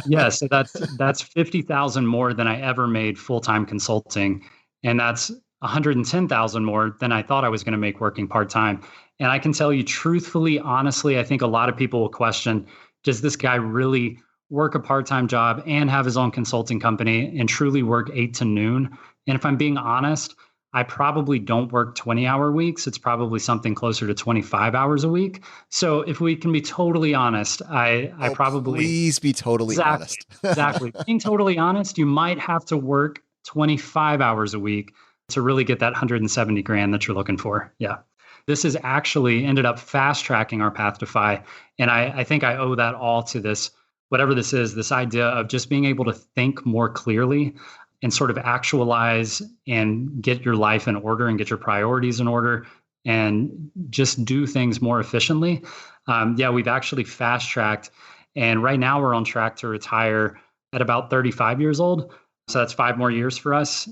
yeah, so that's 50,000 more than I ever made full-time consulting, and that's 110,000 more than I thought I was going to make working part-time. And I can tell you truthfully, honestly, I think a lot of people will question, does this guy really work a part-time job and have his own consulting company and truly work 8 to noon? And if I'm being honest, I probably don't work 20-hour weeks. It's probably something closer to 25 hours a week. So if we can be totally honest, I probably Please be totally honest. exactly. Being totally honest, you might have to work 25 hours a week to really get that 170 grand that you're looking for. Yeah. This has actually ended up fast tracking our path to FI. And I think I owe that all to this, whatever this is, this idea of just being able to think more clearly and sort of actualize and get your life in order and get your priorities in order and just do things more efficiently. Yeah, we've actually fast tracked. And right now we're on track to retire at about 35 years old. So that's 5 more years for us.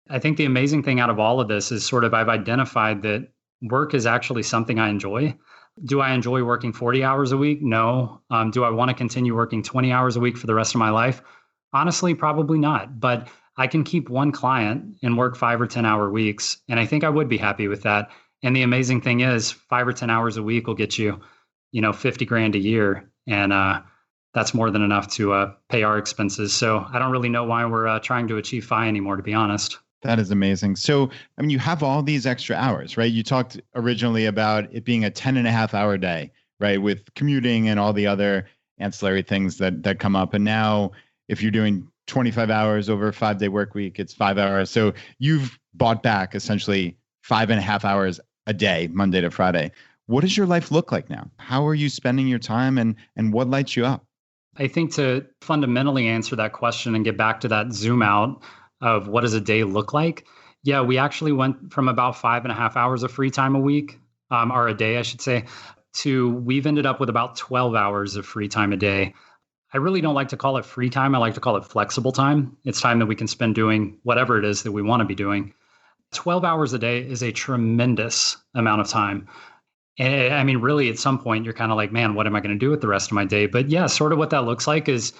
I think the amazing thing out of all of this is sort of I've identified that work is actually something I enjoy. Do I enjoy working 40 hours a week? No. Do I want to continue working 20 hours a week for the rest of my life? Honestly, probably not. But I can keep one client and work 5 or 10-hour weeks. And I think I would be happy with that. And the amazing thing is 5 or 10 hours a week will get you, 50 grand a year. And that's more than enough to pay our expenses. So I don't really know why we're trying to achieve FI anymore, to be honest. That is amazing. So, I mean, you have all these extra hours, right? You talked originally about it being a 10.5-hour day, right? With commuting and all the other ancillary things that come up. And now if you're doing 25 hours over a 5-day work week, it's 5 hours. So you've bought back essentially 5.5 hours a day, Monday to Friday. What does your life look like now? How are you spending your time and what lights you up? I think to fundamentally answer that question and get back to that zoom out of what does a day look like? Yeah, we actually went from about 5.5 hours of free time a week, or a day, I should say, to we've ended up with about 12 hours of free time a day. I really don't like to call it free time. I like to call it flexible time. It's time that we can spend doing whatever it is that we want to be doing. 12 hours a day is a tremendous amount of time. And I mean, really, at some point, you're kind of like, man, what am I going to do with the rest of my day? But yeah, sort of what that looks like is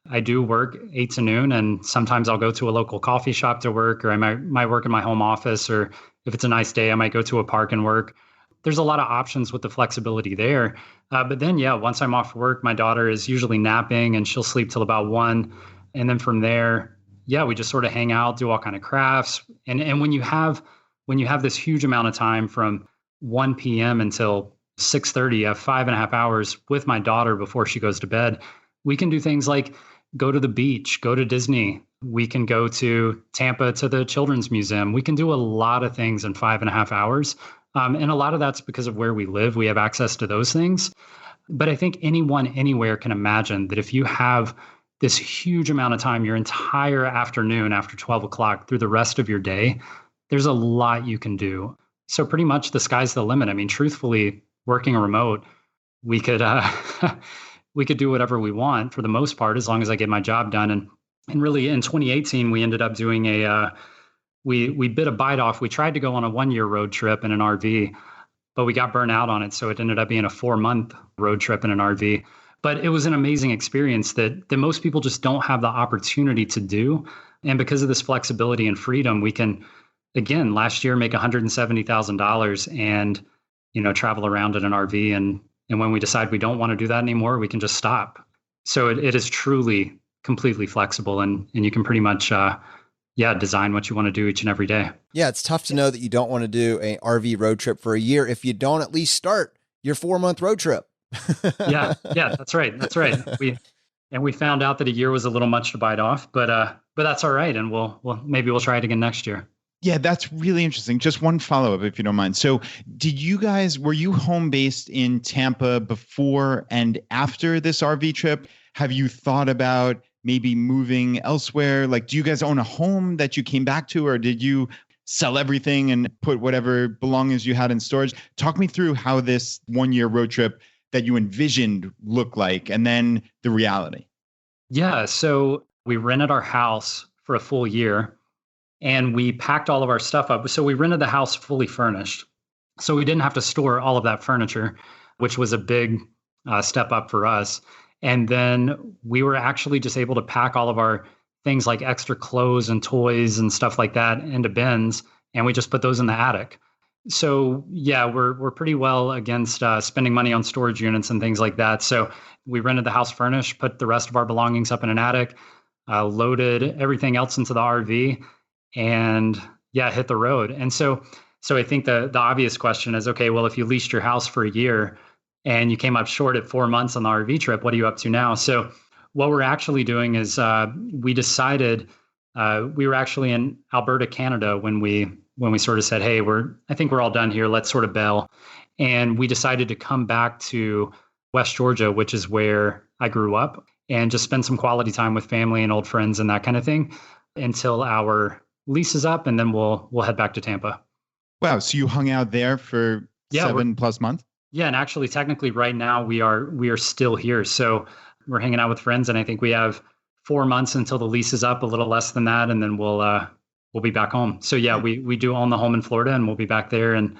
I do work 8 to noon, and sometimes I'll go to a local coffee shop to work, or I might work in my home office, or if it's a nice day, I might go to a park and work. There's a lot of options with the flexibility there. But then, yeah, once I'm off work, my daughter is usually napping and she'll sleep till about 1. And then from there, yeah, we just sort of hang out, do all kind of crafts. And when you have this huge amount of time from 1 p.m. until 6:30, I have 5.5 hours with my daughter before she goes to bed. We can do things like go to the beach, go to Disney. We can go to Tampa to the Children's Museum. We can do a lot of things in 5.5 hours. And a lot of that's because of where we live. We have access to those things. But I think anyone anywhere can imagine that if you have this huge amount of time, your entire afternoon after 12 o'clock through the rest of your day, there's a lot you can do. So pretty much the sky's the limit. I mean, truthfully, working remote, we could we could do whatever we want for the most part, as long as I get my job done. And really in 2018, we ended up doing we bit a bite off. We tried to go on a 1-year road trip in an RV, but we got burnt out on it. So it ended up being a 4-month road trip in an RV. But it was an amazing experience that most people just don't have the opportunity to do. And because of this flexibility and freedom, we can, again, last year make $170,000 and, travel around in an RV. And when we decide we don't want to do that anymore, we can just stop. So it is truly completely flexible, and you can pretty much, design what you want to do each and every day. Yeah, it's tough to know that you don't want to do an RV road trip for a year if you don't at least start your 4-month road trip. yeah, that's right. That's right. We found out that a year was a little much to bite off, but that's all right. And maybe we'll try it again next year. Yeah, that's really interesting. Just one follow-up, if you don't mind. So were you home based in Tampa before and after this RV trip? Have you thought about maybe moving elsewhere? Like, do you guys own a home that you came back to, or did you sell everything and put whatever belongings you had in storage? Talk me through how this 1-year road trip that you envisioned looked like, and then the reality. Yeah, so we rented our house for a full year, and we packed all of our stuff up. So we rented the house fully furnished. So we didn't have to store all of that furniture, which was a big step up for us. And then we were actually just able to pack all of our things like extra clothes and toys and stuff like that into bins, and we just put those in the attic. So yeah, we're pretty well against spending money on storage units and things like that. So we rented the house furnished, put the rest of our belongings up in an attic, loaded everything else into the RV, and yeah, hit the road. And so I think the obvious question is, okay, well, if you leased your house for a year and you came up short at 4 months on the RV trip, what are you up to now? So what we're actually doing is we decided we were actually in Alberta, Canada when we sort of said, hey, I think we're all done here. Let's sort of bail. And we decided to come back to West Georgia, which is where I grew up, and just spend some quality time with family and old friends and that kind of thing until our lease is up, and then we'll head back to Tampa. Wow. So you hung out there for 7+ months? Yeah. And actually, technically right now we are still here. So we're hanging out with friends, and I think we have 4 months until the lease is up, a little less than that. And then we'll be back home. So yeah, we do own the home in Florida, and we'll be back there. And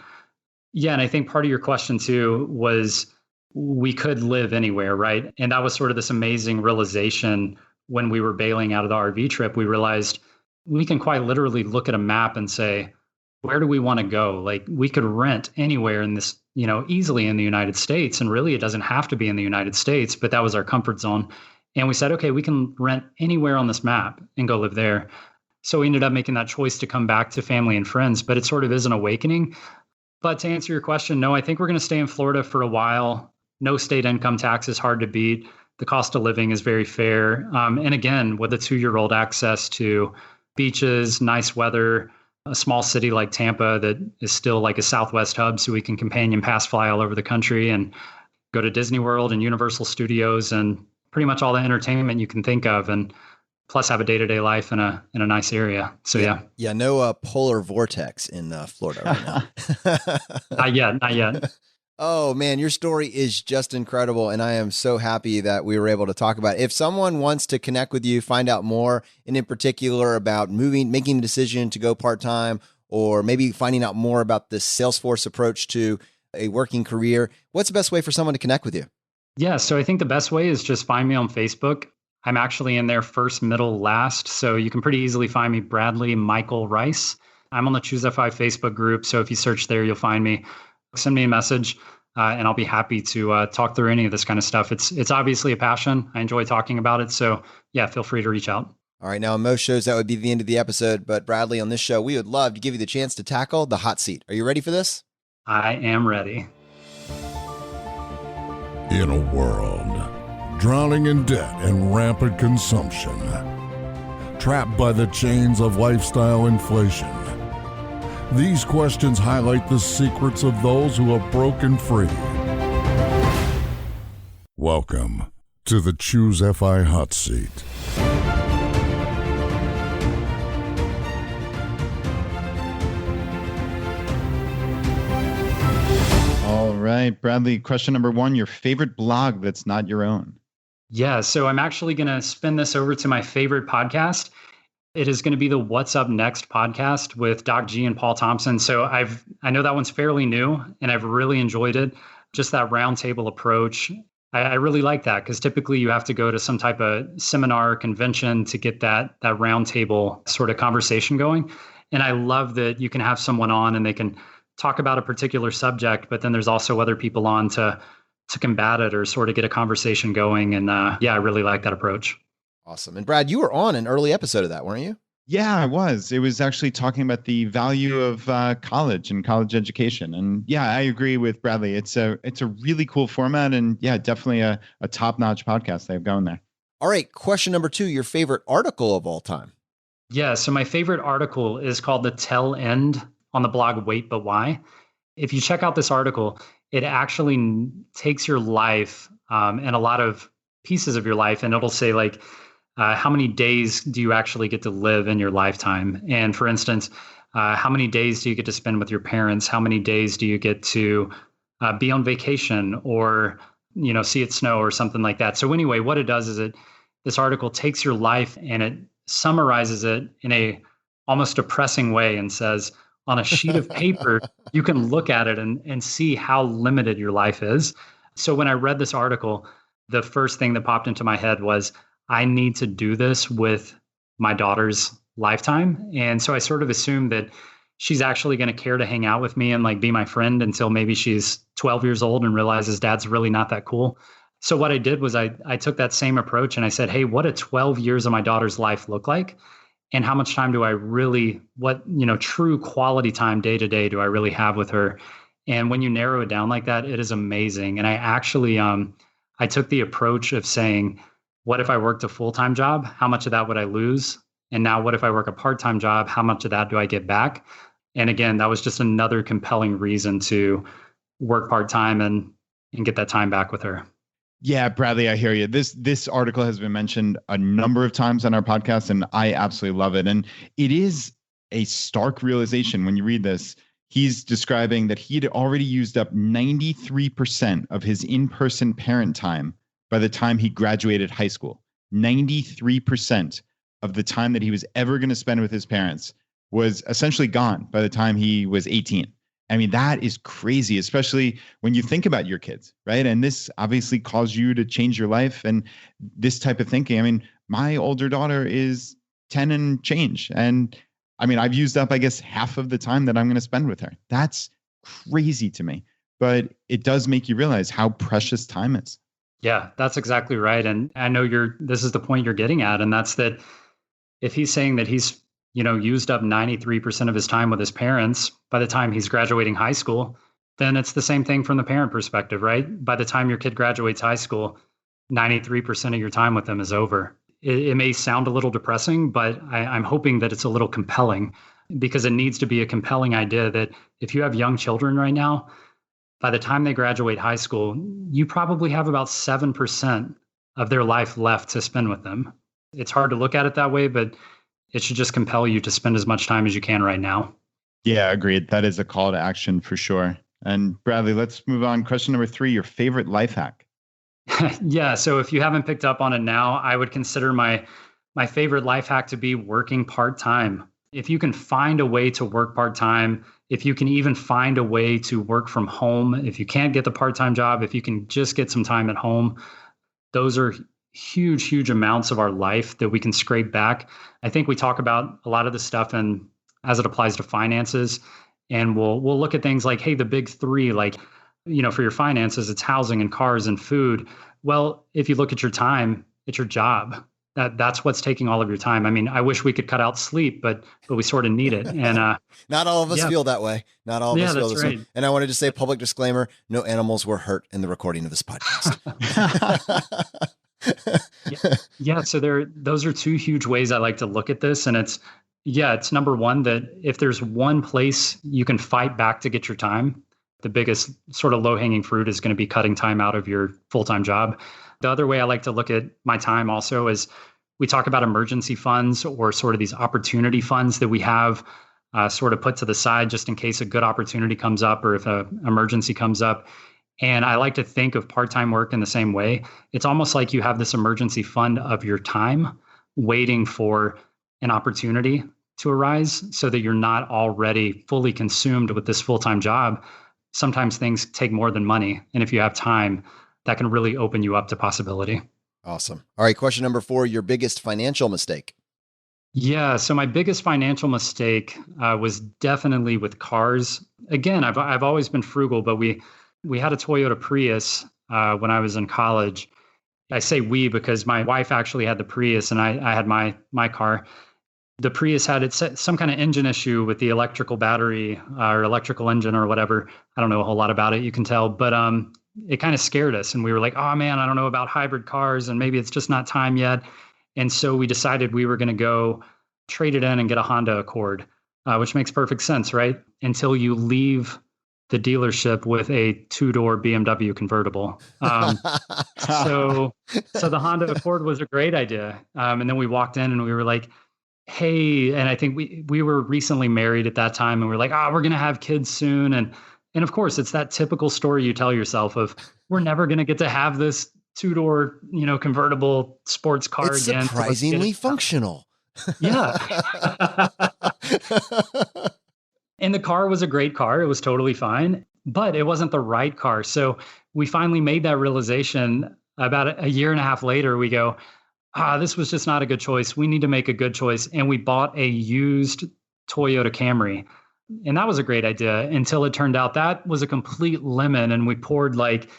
yeah. And I think part of your question too was we could live anywhere, right? And that was sort of this amazing realization when we were bailing out of the RV trip. We realized we can quite literally look at a map and say, where do we want to go? Like, we could rent anywhere in this, easily in the United States. And really, it doesn't have to be in the United States, but that was our comfort zone. And we said, okay, we can rent anywhere on this map and go live there. So we ended up making that choice to come back to family and friends, but it sort of is an awakening. But to answer your question, no, I think we're going to stay in Florida for a while. No state income tax is hard to beat. The cost of living is very fair. And again, with a 2-year-old, access to beaches, nice weather, a small city like Tampa that is still like a Southwest hub, so we can companion pass fly all over the country and go to Disney World and Universal Studios and pretty much all the entertainment you can think of, and plus have a day-to-day life in a nice area. So yeah. No polar vortex in Florida right now. Not yet. Oh man, your story is just incredible. And I am so happy that we were able to talk about it. If someone wants to connect with you, find out more, and in particular about making the decision to go part-time, or maybe finding out more about this Salesforce approach to a working career, what's the best way for someone to connect with you? Yeah. So I think the best way is just find me on Facebook. I'm actually in there first, middle, last. So you can pretty easily find me, Bradley Michael Rice. I'm on the ChooseFI Facebook group. So if you search there, you'll find me. Send me a message, and I'll be happy to talk through any of this kind of stuff. It's obviously a passion. I enjoy talking about it. So yeah, feel free to reach out. All right. Now, on most shows, that would be the end of the episode. But Bradley, on this show, we would love to give you the chance to tackle the hot seat. Are you ready for this? I am ready. In a world drowning in debt and rampant consumption, trapped by the chains of lifestyle inflation, these questions highlight the secrets of those who have broken free. Welcome to the ChooseFI Hot Seat. All right, Bradley, question number 1, your favorite blog that's not your own. Yeah, so I'm actually going to spin this over to my favorite podcast. It is going to be the What's Up Next podcast with Doc G and Paul Thompson. So I know that one's fairly new, and I've really enjoyed it. Just that roundtable approach. I really like that, because typically you have to go to some type of seminar or convention to get that roundtable sort of conversation going. And I love that you can have someone on and they can talk about a particular subject, but then there's also other people on to combat it or sort of get a conversation going. And yeah, I really like that approach. Awesome. And Brad, you were on an early episode of that, weren't you? Yeah, I was. It was actually talking about the value of college and college education. And yeah, I agree with Bradley. It's a really cool format, and yeah, definitely a top-notch podcast they have going there. All right. Question number 2, your favorite article of all time. Yeah. So my favorite article is called The Tell End on the blog Wait But Why. If you check out this article, it actually takes your life and a lot of pieces of your life, and it'll say like, how many days do you actually get to live in your lifetime? And for instance, how many days do you get to spend with your parents? How many days do you get to be on vacation or, see it snow or something like that? So anyway, what it does is this article takes your life and it summarizes it in a almost depressing way and says, on a sheet of paper, you can look at it and see how limited your life is. So when I read this article, the first thing that popped into my head was, I need to do this with my daughter's lifetime. And so I sort of assumed that she's actually going to care to hang out with me and like be my friend until maybe she's 12 years old and realizes dad's really not that cool. So what I did was I took that same approach and I said, hey, what do 12 years of my daughter's life look like? And how much time do I really, true quality time day to day do I really have with her? And when you narrow it down like that, it is amazing. And I actually, I took the approach of saying, what if I worked a full-time job? How much of that would I lose? And now what if I work a part-time job? How much of that do I get back? And again, that was just another compelling reason to work part-time and get that time back with her. Yeah, Bradley, I hear you. This article has been mentioned a number of times on our podcast, and I absolutely love it. And it is a stark realization when you read this. He's describing that he had already used up 93% of his in-person parent time by the time he graduated high school. 93% of the time that he was ever going to spend with his parents was essentially gone by the time he was 18. I mean, that is crazy, especially when you think about your kids, right? And this obviously caused you to change your life and this type of thinking. I mean, my older daughter is 10 and change. And I mean, I've used up, I guess, half of the time that I'm going to spend with her. That's crazy to me, but it does make you realize how precious time is. Yeah, that's exactly right. And I know this is the point you're getting at. And that's that if he's saying that he's, used up 93% of his time with his parents by the time he's graduating high school, then it's the same thing from the parent perspective, right? By the time your kid graduates high school, 93% of your time with them is over. It may sound a little depressing, but I'm hoping that it's a little compelling, because it needs to be a compelling idea that if you have young children right now, by the time they graduate high school, you probably have about 7% of their life left to spend with them. It's hard to look at it that way, but it should just compel you to spend as much time as you can right now. Yeah, agreed. That is a call to action for sure. And Bradley, let's move on. Question number 3, your favorite life hack. Yeah. So if you haven't picked up on it now, I would consider my favorite life hack to be working part-time. If you can find a way to work part-time, if you can even find a way to work from home, if you can't get the part-time job, if you can just get some time at home, those are huge, huge amounts of our life that we can scrape back. I think we talk about a lot of this stuff and as it applies to finances, and we'll look at things like, hey, the big 3, like, for your finances, it's housing and cars and food. Well, if you look at your time, it's your job. That's what's taking all of your time. I mean, I wish we could cut out sleep, but we sort of need it. And not all of us feel that way. Not all of us feel this way. And I wanted to say, public disclaimer, no animals were hurt in the recording of this podcast. Yeah. So those are 2 huge ways I like to look at this. And it's number one, that if there's one place you can fight back to get your time, the biggest sort of low-hanging fruit is going to be cutting time out of your full-time job. The other way I like to look at my time also is we talk about emergency funds, or sort of these opportunity funds that we have sort of put to the side just in case a good opportunity comes up or if an emergency comes up. And I like to think of part-time work in the same way. It's almost like you have this emergency fund of your time waiting for an opportunity to arise so that you're not already fully consumed with this full-time job. Sometimes things take more than money. And if you have time, that can really open you up to possibility. Awesome. All right. Question number 4, your biggest financial mistake. Yeah. So my biggest financial mistake was definitely with cars. Again, I've always been frugal, but we had a Toyota Prius when I was in college. I say we because my wife actually had the Prius and I had my car. The Prius had some kind of engine issue with the electrical battery or electrical engine or whatever. I don't know a whole lot about it, you can tell, but it kind of scared us. And we were like, oh man, I don't know about hybrid cars and maybe it's just not time yet. And so we decided we were going to go trade it in and get a Honda Accord, which makes perfect sense, right? Until you leave the dealership with a 2-door BMW convertible. So the Honda Accord was a great idea. And then we walked in and we were like, hey, and I think we were recently married at that time and we were like, we're going to have kids soon. And of course, it's that typical story you tell yourself of, we're never going to get to have this 2-door, convertible sports car it's again. Surprisingly functional. Yeah. And the car was a great car. It was totally fine, but it wasn't the right car. So we finally made that realization about a year and a half later. We go, this was just not a good choice. We need to make a good choice. And we bought a used Toyota Camry. And that was a great idea until it turned out that was a complete lemon. And we poured like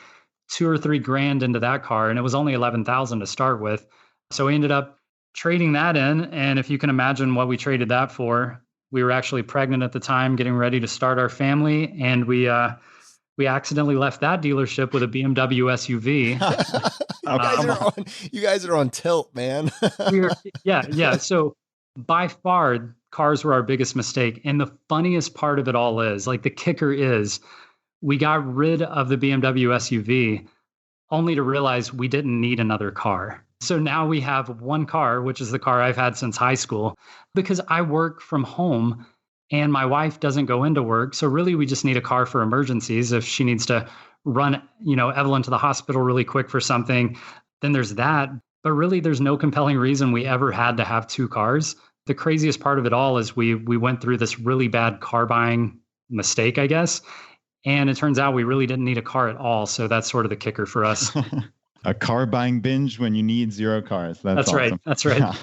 $2 or $3 grand into that car. And it was only 11,000 to start with. So we ended up trading that in. And if you can imagine what we traded that for, we were actually pregnant at the time, getting ready to start our family. And we accidentally left that dealership with a BMW SUV. You guys are on tilt, man. Yeah. So by far, cars were our biggest mistake. And the funniest part of it all is, like, the kicker is, we got rid of the BMW SUV only to realize we didn't need another car. So now we have one car, which is the car I've had since high school, because I work from home and my wife doesn't go into work. So really, we just need a car for emergencies. If she needs to run, Evelyn to the hospital really quick for something, then there's that. But really, there's no compelling reason we ever had to have two cars. The craziest part of it all is we went through this really bad car buying mistake, I guess. And it turns out we really didn't need a car at all. So that's sort of the kicker for us. A car buying binge when you need 0 cars. That's awesome. Right. That's right. All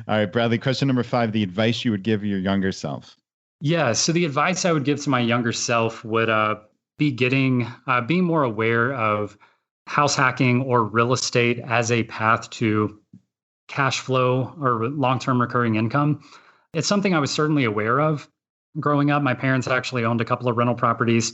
right, Bradley, question number 5, the advice you would give your younger self. Yeah. So the advice I would give to my younger self would be being more aware of house hacking or real estate as a path to cash flow or long-term recurring income. It's something I was certainly aware of. Growing up, my parents actually owned a couple of rental properties.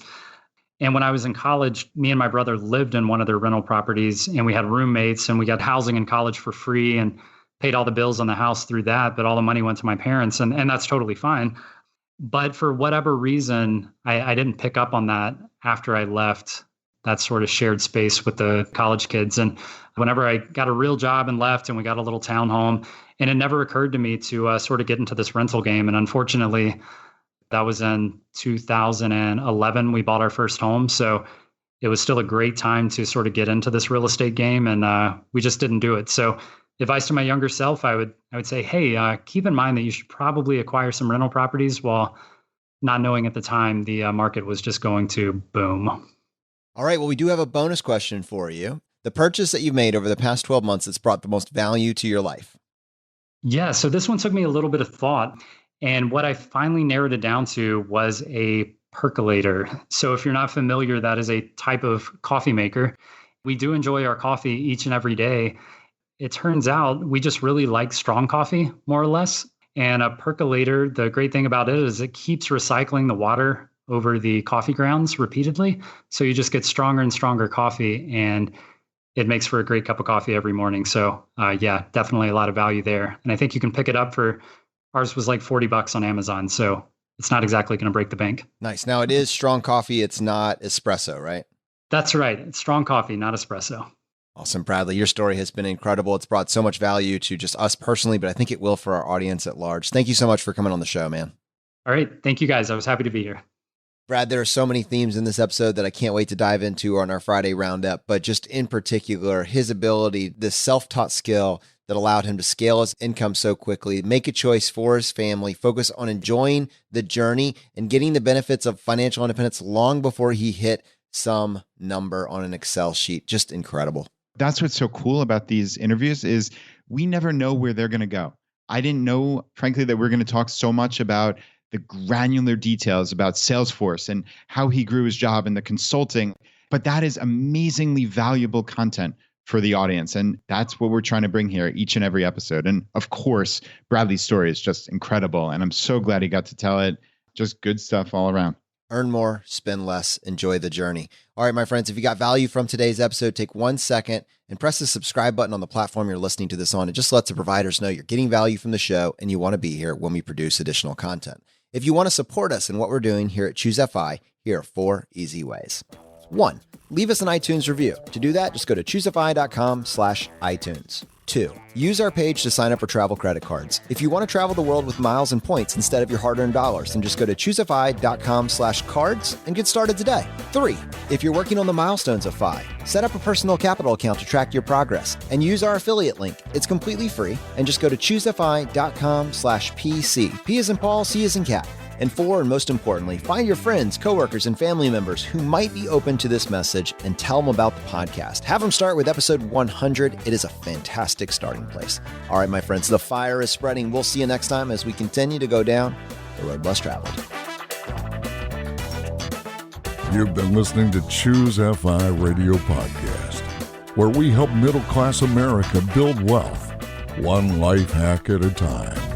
And when I was in college, me and my brother lived in one of their rental properties, and we had roommates, and we got housing in college for free and paid all the bills on the house through that. But all the money went to my parents, and that's totally fine. But for whatever reason, I didn't pick up on that after I left that sort of shared space with the college kids. And whenever I got a real job and left, and we got a little townhome, and it never occurred to me to sort of get into this rental game. And unfortunately, that was in 2011. We bought our first home. So it was still a great time to sort of get into this real estate game. And we just didn't do it. So advice to my younger self, I would say, hey, keep in mind that you should probably acquire some rental properties, while not knowing at the time the market was just going to boom. All right. Well, we do have a bonus question for you. The purchase that you've made over the past 12 months that's brought the most value to your life. Yeah. So this one took me a little bit of thought. And what I finally narrowed it down to was a percolator. So if you're not familiar, that is a type of coffee maker. We do enjoy our coffee each and every day. It turns out we just really like strong coffee, more or less. And a percolator, the great thing about it is it keeps recycling the water over the coffee grounds repeatedly. So you just get stronger and stronger coffee, and it makes for a great cup of coffee every morning. So yeah, definitely a lot of value there. And I think you can pick it up for, ours was like $40 on Amazon. So it's not exactly going to break the bank. Nice. Now, it is strong coffee. It's not espresso, right? That's right. It's strong coffee, not espresso. Awesome, Bradley. Your story has been incredible. It's brought so much value to just us personally, but I think it will for our audience at large. Thank you so much for coming on the show, man. All right. Thank you, guys. I was happy to be here. Brad, there are so many themes in this episode that I can't wait to dive into on our Friday roundup, but just in particular, his ability, this self-taught skill that allowed him to scale his income so quickly, make a choice for his family, focus on enjoying the journey and getting the benefits of financial independence long before he hit some number on an Excel sheet. Just incredible. That's what's so cool about these interviews is we never know where they're going to go. I didn't know, frankly, that we're going to talk so much about the granular details about Salesforce and how he grew his job and the consulting. But that is amazingly valuable content for the audience. And that's what we're trying to bring here each and every episode. And of course, Bradley's story is just incredible. And I'm so glad he got to tell it. Just good stuff all around. Earn more, spend less, enjoy the journey. All right, my friends, if you got value from today's episode, take 1 second and press the subscribe button on the platform you're listening to this on. It just lets the providers know you're getting value from the show and you want to be here when we produce additional content. If you want to support us in what we're doing here at ChooseFI, here are 4 easy ways. 1, leave us an iTunes review. To do that, just go to ChooseFI.com/iTunes. 2, use our page to sign up for travel credit cards. If you want to travel the world with miles and points instead of your hard-earned dollars, then just go to ChooseFI.com/cards and get started today. 3, if you're working on the milestones of FI, set up a personal capital account to track your progress and use our affiliate link. It's completely free, and just go to ChooseFI.com/PC. P as in Paul, C as in cat. And 4, and most importantly, find your friends, coworkers, and family members who might be open to this message and tell them about the podcast. Have them start with episode 100. It is a fantastic starting place. All right, my friends, the fire is spreading. We'll see you next time as we continue to go down the road less traveled. You've been listening to ChooseFI Radio Podcast, where we help middle-class America build wealth, one life hack at a time.